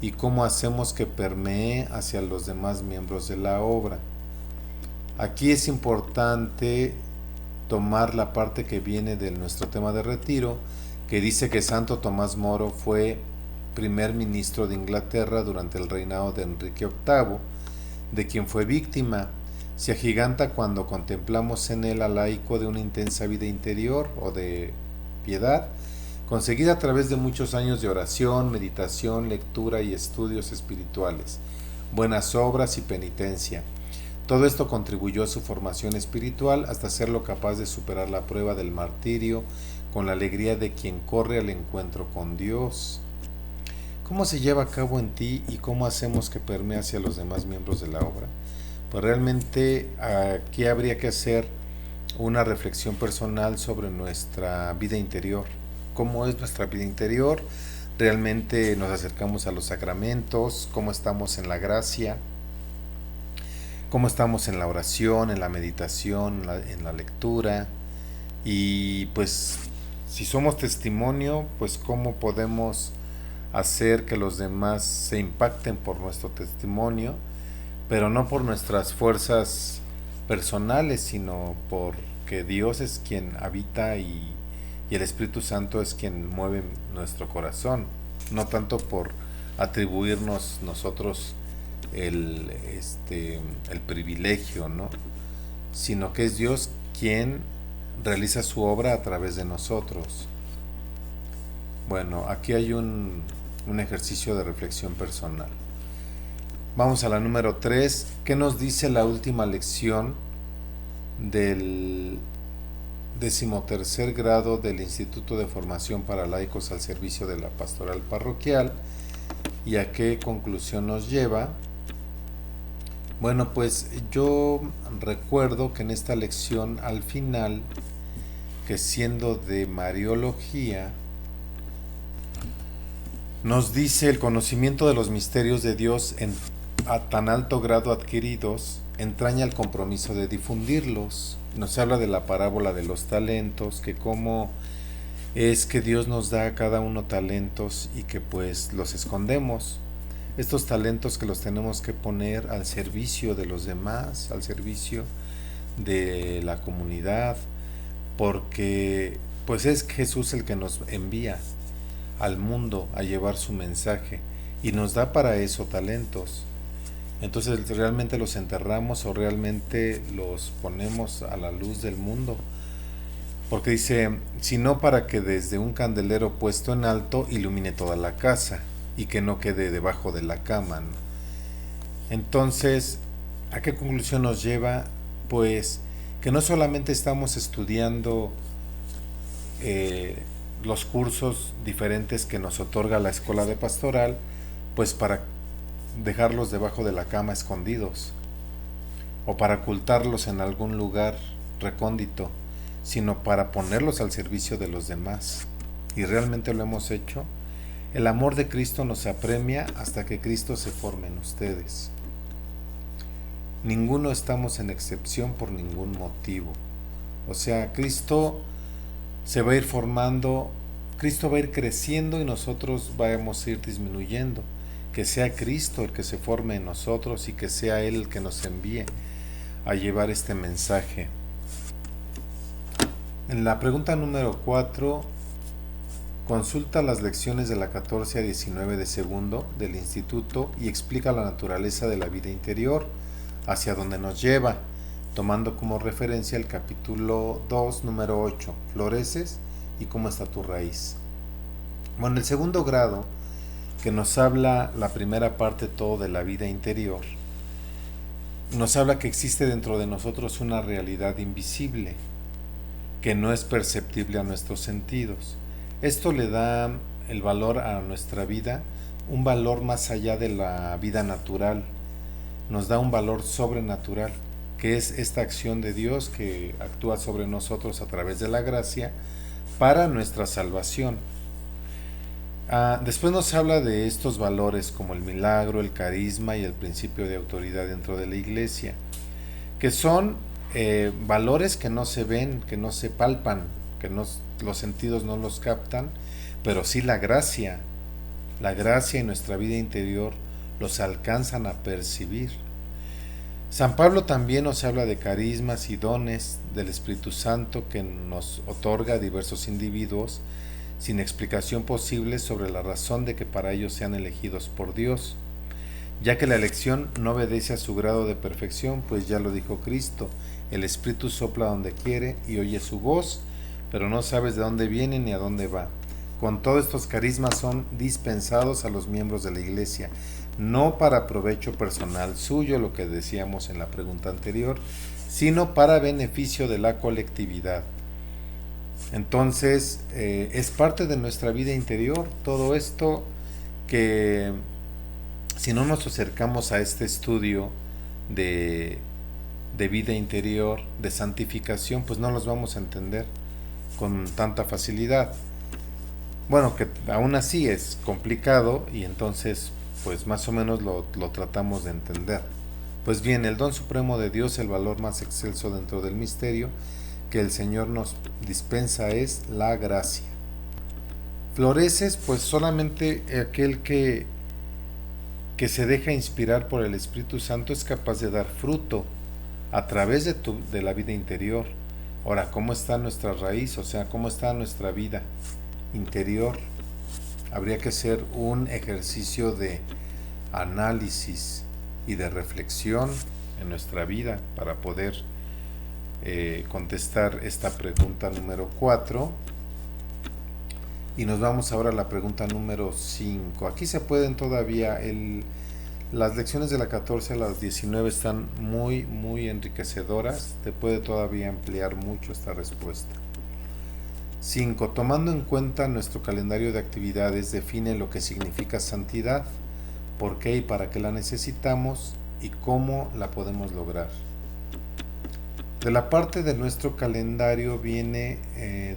y cómo hacemos que permee hacia los demás miembros de la obra? Aquí es importante tomar la parte que viene de nuestro tema de retiro, que dice que Santo Tomás Moro fue primer ministro de Inglaterra durante el reinado de Enrique VIII, de quien fue víctima. Se agiganta cuando contemplamos en él al laico de una intensa vida interior o de piedad, conseguida a través de muchos años de oración, meditación, lectura y estudios espirituales, buenas obras y penitencia. Todo esto contribuyó a su formación espiritual hasta hacerlo capaz de superar la prueba del martirio con la alegría de quien corre al encuentro con Dios. ¿Cómo se lleva a cabo en ti y cómo hacemos que permee hacia los demás miembros de la obra? Pues realmente aquí habría que hacer una reflexión personal sobre nuestra vida interior. ¿Cómo es nuestra vida interior? ¿Realmente nos acercamos a los sacramentos? ¿Cómo estamos en la gracia? ¿Cómo estamos en la oración, en la meditación, en la lectura? Y pues si somos testimonio, pues cómo podemos hacer que los demás se impacten por nuestro testimonio, pero no por nuestras fuerzas personales, sino porque Dios es quien habita y el Espíritu Santo es quien mueve nuestro corazón, no tanto por atribuirnos nosotros el privilegio, ¿no? Sino que es Dios quien realiza su obra a través de nosotros. Bueno, aquí hay un ejercicio de reflexión personal. Vamos a la número 3. ¿Qué nos dice la última lección del 13º grado del Instituto de Formación para Laicos al Servicio de la Pastoral Parroquial? ¿Y a qué conclusión nos lleva? Bueno, pues yo recuerdo que en esta lección, al final, que siendo de Mariología, nos dice: el conocimiento de los misterios de Dios a tan alto grado adquiridos entraña el compromiso de difundirlos. Nos habla de la parábola de los talentos, que cómo es que Dios nos da a cada uno talentos y que pues los escondemos. Estos talentos que los tenemos que poner al servicio de los demás, al servicio de la comunidad, porque pues es Jesús el que nos envía al mundo a llevar su mensaje y nos da para eso talentos. Entonces, ¿realmente los enterramos o realmente los ponemos a la luz del mundo? Porque dice: sino para que desde un candelero puesto en alto ilumine toda la casa y que no quede debajo de la cama, ¿no? Entonces, ¿a qué conclusión nos lleva? Pues que no solamente estamos estudiando los cursos diferentes que nos otorga la escuela de pastoral, pues para dejarlos debajo de la cama escondidos o para ocultarlos en algún lugar recóndito, sino para ponerlos al servicio de los demás. Y realmente lo hemos hecho. El amor de Cristo nos apremia hasta que Cristo se forme en ustedes. Ninguno estamos en excepción por ningún motivo. O sea, Cristo se va a ir formando, Cristo va a ir creciendo y nosotros vamos a ir disminuyendo. Que sea Cristo el que se forme en nosotros y que sea Él el que nos envíe a llevar este mensaje. En la pregunta número 4, consulta las lecciones de la 14 a 19 de segundo del Instituto y explica la naturaleza de la vida interior, hacia donde nos lleva, tomando como referencia el capítulo 2, número 8, floreces y cómo está tu raíz. Bueno, el segundo grado, que nos habla la primera parte todo de la vida interior, nos habla que existe dentro de nosotros una realidad invisible, que no es perceptible a nuestros sentidos. Esto le da el valor a nuestra vida, un valor más allá de la vida natural, nos da un valor sobrenatural, que es esta acción de Dios que actúa sobre nosotros a través de la gracia para nuestra salvación. Después nos habla de estos valores como el milagro, el carisma y el principio de autoridad dentro de la iglesia, que son valores que no se ven, que no se palpan, que los sentidos no los captan, pero sí la gracia y nuestra vida interior los alcanzan a percibir. San Pablo también nos habla de carismas y dones del Espíritu Santo que nos otorga a diversos individuos sin explicación posible sobre la razón de que para ellos sean elegidos por Dios, ya que la elección no obedece a su grado de perfección, pues ya lo dijo Cristo, el Espíritu sopla donde quiere y oye su voz, pero no sabes de dónde viene ni a dónde va. Con todos estos carismas son dispensados a los miembros de la Iglesia, no para provecho personal suyo, lo que decíamos en la pregunta anterior, sino para beneficio de la colectividad. Entonces, es parte de nuestra vida interior todo esto, que si no nos acercamos a este estudio de, de vida interior, de santificación, pues no los vamos a entender con tanta facilidad. Bueno, que aún así es complicado y entonces pues más o menos lo tratamos de entender. Pues bien, el don supremo de Dios, el valor más excelso dentro del misterio que el Señor nos dispensa es la gracia. Floreces pues solamente aquel que se deja inspirar por el Espíritu Santo es capaz de dar fruto a través de la vida interior. Ahora, ¿cómo está nuestra raíz? O sea, ¿cómo está nuestra vida interior? Habría que hacer un ejercicio de análisis y de reflexión en nuestra vida para poder contestar esta pregunta número 4. Y nos vamos ahora a la pregunta número 5. Aquí se pueden todavía, las lecciones de la 14 a las 19 están muy, muy enriquecedoras. Te puede todavía ampliar mucho esta respuesta. 5. Tomando en cuenta nuestro calendario de actividades, define lo que significa santidad, por qué y para qué la necesitamos y cómo la podemos lograr. De la parte de nuestro calendario viene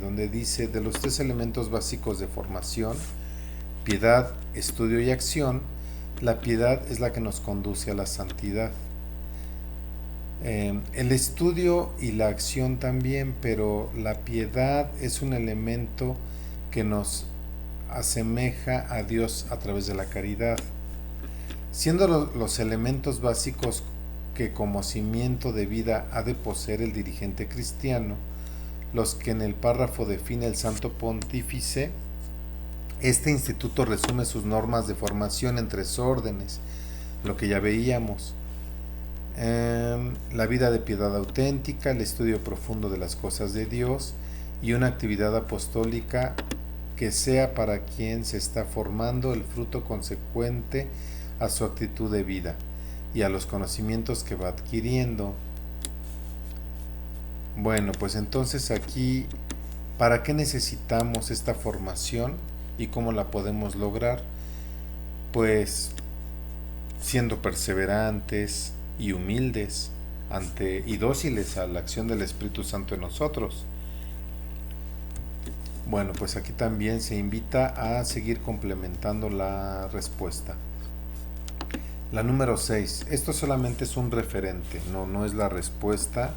donde dice: de los 3 elementos básicos de formación, piedad, estudio y acción, la piedad es la que nos conduce a la santidad. El estudio y la acción también, pero la piedad es un elemento que nos asemeja a Dios a través de la caridad. Siendo los elementos básicos que como cimiento de vida ha de poseer el dirigente cristiano, los que en el párrafo define el Santo Pontífice, este instituto resume sus normas de formación en 3 órdenes, lo que ya veíamos: la vida de piedad auténtica, el estudio profundo de las cosas de Dios y una actividad apostólica que sea para quien se está formando el fruto consecuente a su actitud de vida y a los conocimientos que va adquiriendo. Bueno, pues entonces aquí, ¿para qué necesitamos esta formación y cómo la podemos lograr? Pues siendo perseverantes y humildes y dóciles a la acción del Espíritu Santo en nosotros. Bueno, pues aquí también se invita a seguir complementando la respuesta. La número 6, esto solamente es un referente, no es la respuesta,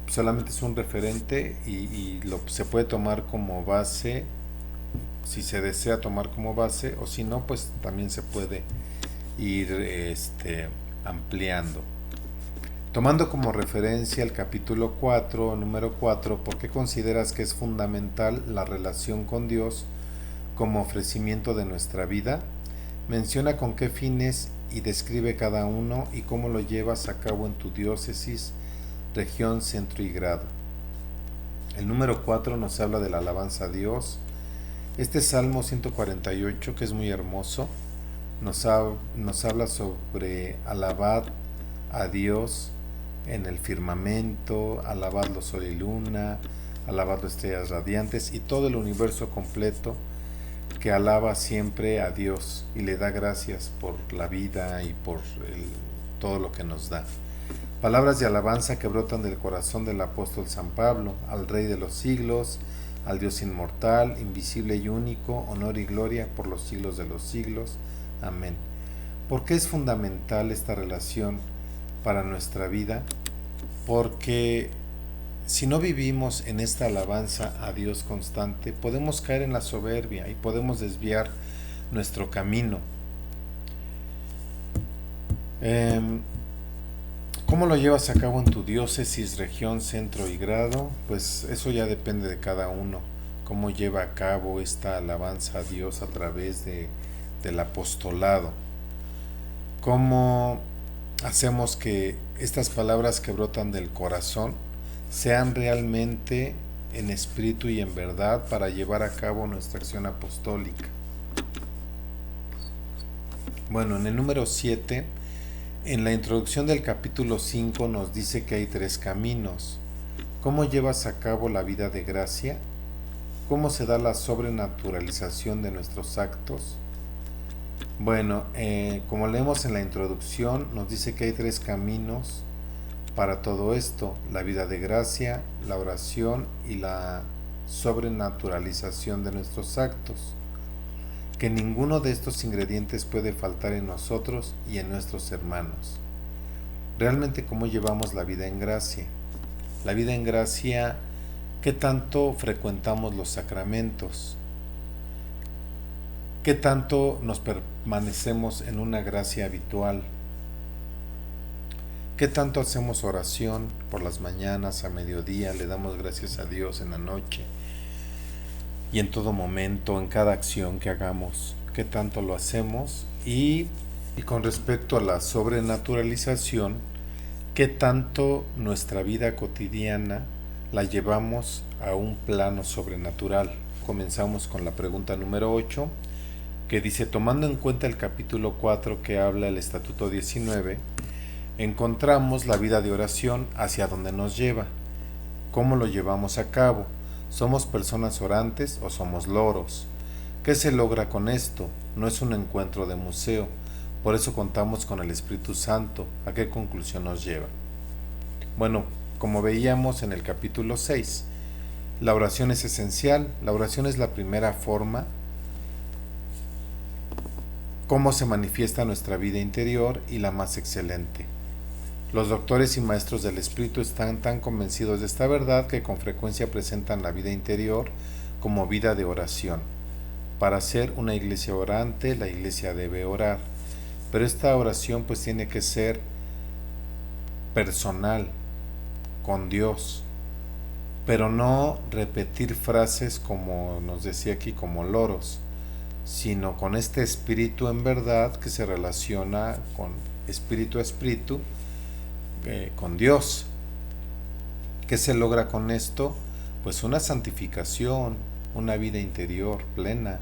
solamente es un referente y se puede tomar como base, si se desea tomar como base, o si no, pues también se puede ir ampliando. Tomando como referencia el capítulo 4, número 4, ¿por qué consideras que es fundamental la relación con Dios como ofrecimiento de nuestra vida? Menciona con qué fines y describe cada uno y cómo lo llevas a cabo en tu diócesis, región, centro y grado. El número 4 nos habla de la alabanza a Dios. Este Salmo 148, que es muy hermoso, nos habla sobre alabad a Dios en el firmamento, alabadlo sol y luna, alabadlo estrellas radiantes y todo el universo completo, que alaba siempre a Dios y le da gracias por la vida y por todo lo que nos da. Palabras de alabanza que brotan del corazón del apóstol San Pablo, al Rey de los siglos, al Dios inmortal, invisible y único, honor y gloria por los siglos de los siglos. Amén. ¿Por qué es fundamental esta relación para nuestra vida? Porque si no vivimos en esta alabanza a Dios constante, podemos caer en la soberbia y podemos desviar nuestro camino. ¿Cómo lo llevas a cabo en tu diócesis, región, centro y grado? Pues eso ya depende de cada uno. cómo lleva a cabo esta alabanza a Dios a través del apostolado, cómo hacemos que estas palabras que brotan del corazón sean realmente en espíritu y en verdad para llevar a cabo nuestra acción apostólica. Bueno, en el número 7, en la introducción del capítulo 5 nos dice que hay 3 caminos. ¿Cómo llevas a cabo la vida de gracia? ¿Cómo se da la sobrenaturalización de nuestros actos? Bueno, como leemos en la introducción, nos dice que hay 3 caminos para todo esto: la vida de gracia, la oración y la sobrenaturalización de nuestros actos. Que ninguno de estos ingredientes puede faltar en nosotros y en nuestros hermanos. Realmente, ¿cómo llevamos la vida en gracia? La vida en gracia, ¿qué tanto frecuentamos los sacramentos? ¿Qué tanto nos permanecemos en una gracia habitual? ¿Qué tanto hacemos oración por las mañanas, a mediodía? Le damos gracias a Dios en la noche y en todo momento, en cada acción que hagamos. ¿Qué tanto lo hacemos? Y con respecto a la sobrenaturalización, ¿qué tanto nuestra vida cotidiana la llevamos a un plano sobrenatural? Comenzamos con la pregunta número 8, que dice: tomando en cuenta el capítulo 4 que habla el Estatuto 19, encontramos la vida de oración hacia donde nos lleva. ¿Cómo lo llevamos a cabo? ¿Somos personas orantes o somos loros? ¿Qué se logra con esto? No es un encuentro de museo, por eso contamos con el Espíritu Santo. ¿A qué conclusión nos lleva? Bueno, como veíamos en el capítulo 6, la oración es esencial. La oración es la primera forma cómo se manifiesta nuestra vida interior y la más excelente. Los doctores y maestros del Espíritu están tan convencidos de esta verdad que con frecuencia presentan la vida interior como vida de oración. Para ser una iglesia orante, la iglesia debe orar, pero esta oración pues tiene que ser personal, con Dios, pero no repetir frases como nos decía aquí, como loros, sino con este espíritu en verdad que se relaciona con espíritu a espíritu, con Dios. ¿Qué se logra con esto? Pues una santificación, una vida interior plena.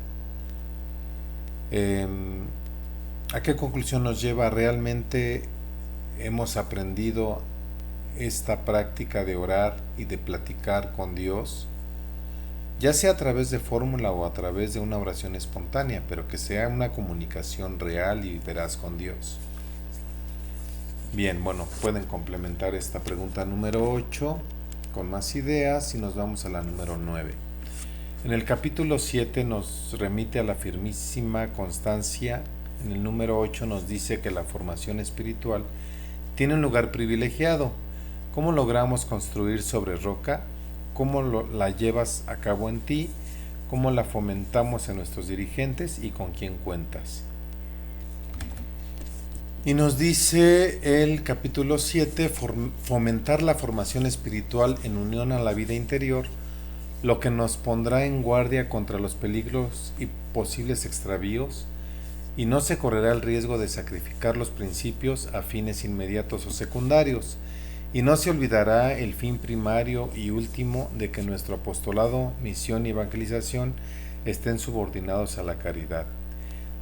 ¿A qué conclusión nos lleva? ¿Realmente hemos aprendido esta práctica de orar y de platicar con Dios? Ya sea a través de fórmula o a través de una oración espontánea, pero que sea una comunicación real y veraz con Dios. Bien, bueno, pueden complementar esta pregunta número 8 con más ideas y nos vamos a la número 9. En el capítulo 7 nos remite a la firmísima constancia. En el número 8 nos dice que la formación espiritual tiene un lugar privilegiado. ¿Cómo logramos construir sobre roca? ¿Cómo la llevas a cabo en ti? ¿Cómo la fomentamos en nuestros dirigentes y con quién cuentas? Y nos dice el capítulo 7, fomentar la formación espiritual en unión a la vida interior, lo que nos pondrá en guardia contra los peligros y posibles extravíos, y no se correrá el riesgo de sacrificar los principios a fines inmediatos o secundarios, y no se olvidará el fin primario y último de que nuestro apostolado, misión y evangelización estén subordinados a la caridad.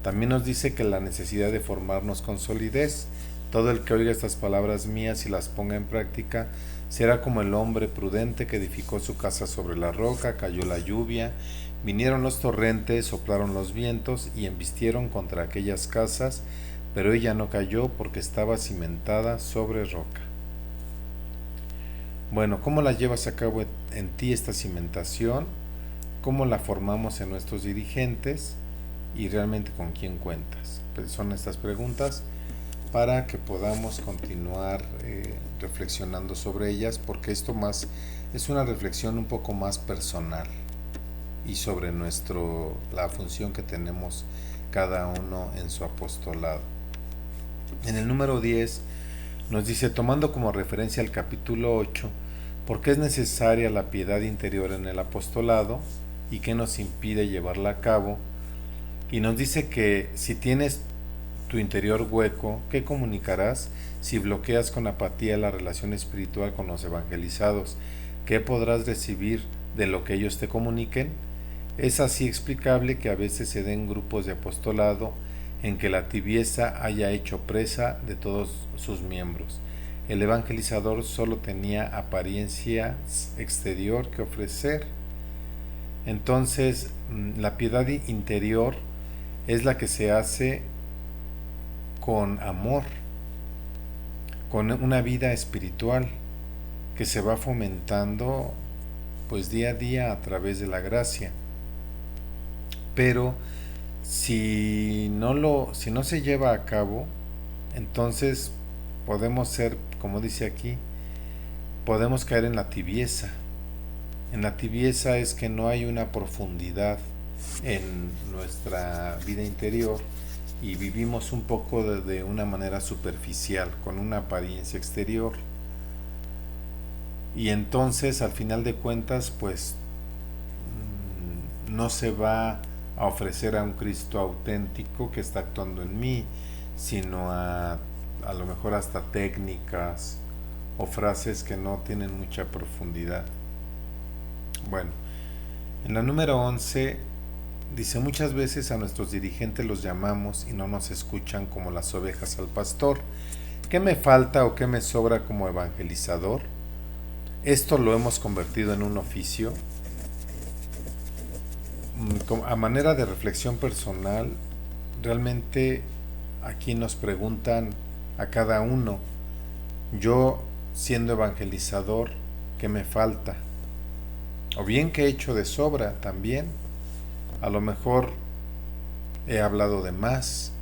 También nos dice que la necesidad de formarnos con solidez. Todo el que oiga estas palabras mías y las ponga en práctica será como el hombre prudente que edificó su casa sobre la roca. Cayó la lluvia, vinieron los torrentes, soplaron los vientos y embistieron contra aquellas casas, pero ella no cayó porque estaba cimentada sobre roca. Bueno, ¿cómo la llevas a cabo en ti esta cimentación? ¿Cómo la formamos en nuestros dirigentes? Y realmente con quién cuentas. Pues son estas preguntas para que podamos continuar reflexionando sobre ellas, porque esto más es una reflexión un poco más personal y sobre la función que tenemos cada uno en su apostolado. En el número 10 nos dice, tomando como referencia el capítulo 8, ¿por qué es necesaria la piedad interior en el apostolado? y qué nos impide llevarla a cabo. Y nos dice que si tienes tu interior hueco, ¿qué comunicarás si bloqueas con apatía la relación espiritual con los evangelizados? ¿Qué podrás recibir de lo que ellos te comuniquen? Es así explicable que a veces se den grupos de apostolado en que la tibieza haya hecho presa de todos sus miembros. El evangelizador solo tenía apariencia exterior que ofrecer. Entonces, la piedad interior es la que se hace con amor, con una vida espiritual que se va fomentando pues día a día a través de la gracia. Pero si no se lleva a cabo, entonces podemos ser, como dice aquí, podemos caer en la tibieza. En la tibieza es que no hay una profundidad en nuestra vida interior y vivimos un poco de una manera superficial, con una apariencia exterior. Y entonces, al final de cuentas, pues no se va a ofrecer a un Cristo auténtico que está actuando en mí, sino a lo mejor hasta técnicas o frases que no tienen mucha profundidad. Bueno, en la número 11 dice: muchas veces a nuestros dirigentes los llamamos y no nos escuchan como las ovejas al pastor. ¿Qué me falta o qué me sobra como evangelizador? Esto lo hemos convertido en un oficio. A manera de reflexión personal, realmente aquí nos preguntan a cada uno: yo siendo evangelizador, ¿qué me falta? O bien, ¿qué he hecho de sobra también? A lo mejor he hablado de más,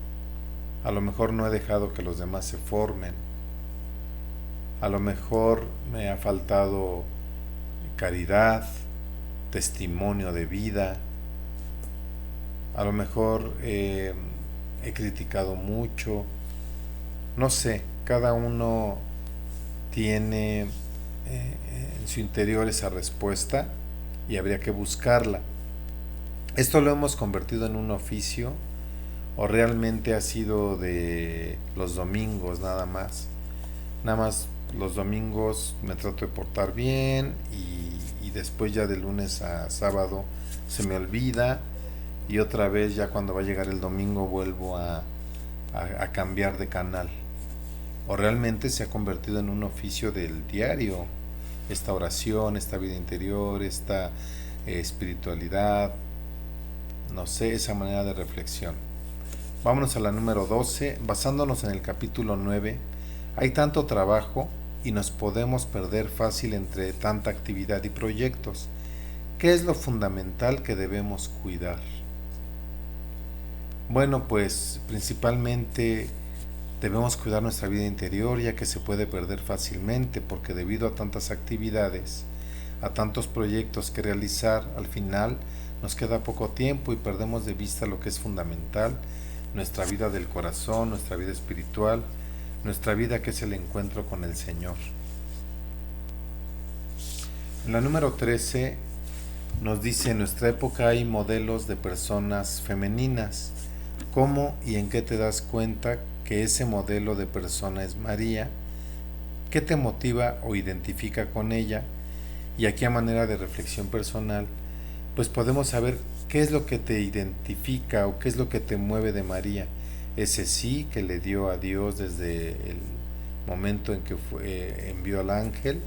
a lo mejor no he dejado que los demás se formen, a lo mejor me ha faltado caridad, testimonio de vida, a lo mejor he criticado mucho, no sé, cada uno tiene en su interior esa respuesta y habría que buscarla. ¿Esto lo hemos convertido en un oficio o realmente ha sido de los domingos nada más? Nada más los domingos me trato de portar bien y después ya de lunes a sábado se me olvida y otra vez ya cuando va a llegar el domingo vuelvo a cambiar de canal. O realmente se ha convertido en un oficio del diario, esta oración, esta vida interior, esta espiritualidad, no sé, esa manera de reflexión. Vámonos a la número 12, basándonos en el capítulo 9. Hay tanto trabajo y nos podemos perder fácil entre tanta actividad y proyectos. ¿Qué es lo fundamental que debemos cuidar? Bueno, pues principalmente debemos cuidar nuestra vida interior, ya que se puede perder fácilmente, porque debido a tantas actividades, a tantos proyectos que realizar, al final nos queda poco tiempo y perdemos de vista lo que es fundamental, nuestra vida del corazón, nuestra vida espiritual, nuestra vida que es el encuentro con el Señor. En la número 13 nos dice: en nuestra época hay modelos de personas femeninas. ¿Cómo y en qué te das cuenta que ese modelo de persona es María? ¿Qué te motiva o identifica con ella? Y aquí, a manera de reflexión personal, pues podemos saber qué es lo que te identifica o qué es lo que te mueve de María. Ese sí que le dio a Dios desde el momento en que envió al ángel,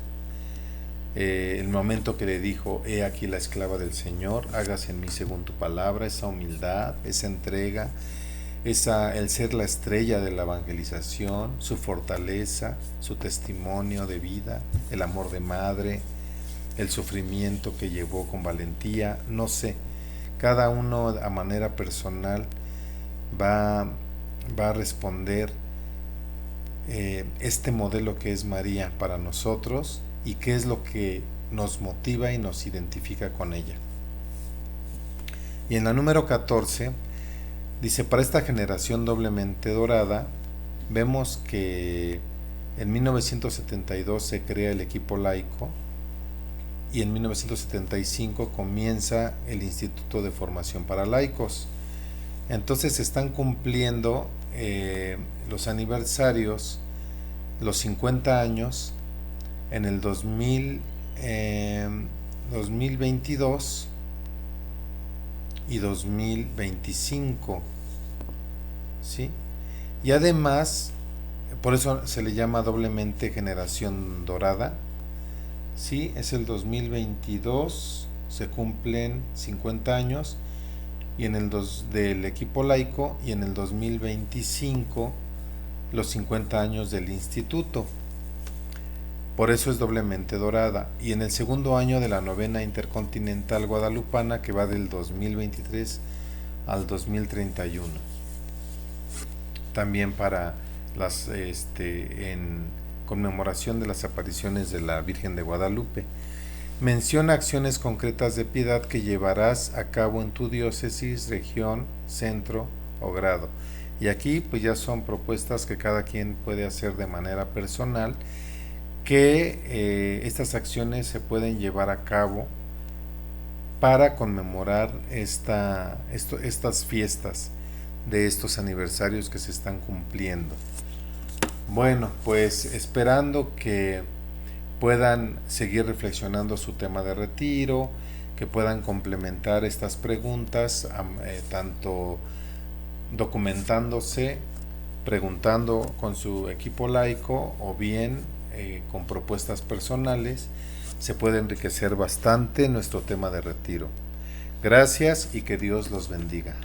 el momento que le dijo: he aquí la esclava del Señor, hágase en mí según tu palabra. Esa humildad, esa entrega, el ser la estrella de la evangelización, su fortaleza, su testimonio de vida, el amor de madre, el sufrimiento que llevó con valentía, no sé, cada uno a manera personal va a responder este modelo que es María para nosotros y qué es lo que nos motiva y nos identifica con ella. Y en la número 14 dice: para esta generación doblemente dorada, vemos que en 1972 se crea el equipo laico y en 1975 comienza el Instituto de Formación para Laicos. Entonces se están cumpliendo los aniversarios, los 50 años, en el 2022 y 2025, ¿sí? Y además, por eso se le llama doblemente generación dorada, ¿sí? Es el 2022, se cumplen 50 años, y en el del equipo laico, y en el 2025 los 50 años del instituto. Por eso es doblemente dorada. Y en el segundo año de la novena intercontinental guadalupana, que va del 2023 al 2031. También para las en conmemoración de las apariciones de la Virgen de Guadalupe. Menciona acciones concretas de piedad que llevarás a cabo en tu diócesis, región, centro o grado. Y aquí pues ya son propuestas que cada quien puede hacer de manera personal, que estas acciones se pueden llevar a cabo para conmemorar estas fiestas de estos aniversarios que se están cumpliendo. Bueno, pues esperando que puedan seguir reflexionando su tema de retiro, que puedan complementar estas preguntas, tanto documentándose, preguntando con su equipo laico o bien con propuestas personales. Se puede enriquecer bastante nuestro tema de retiro. Gracias y que Dios los bendiga.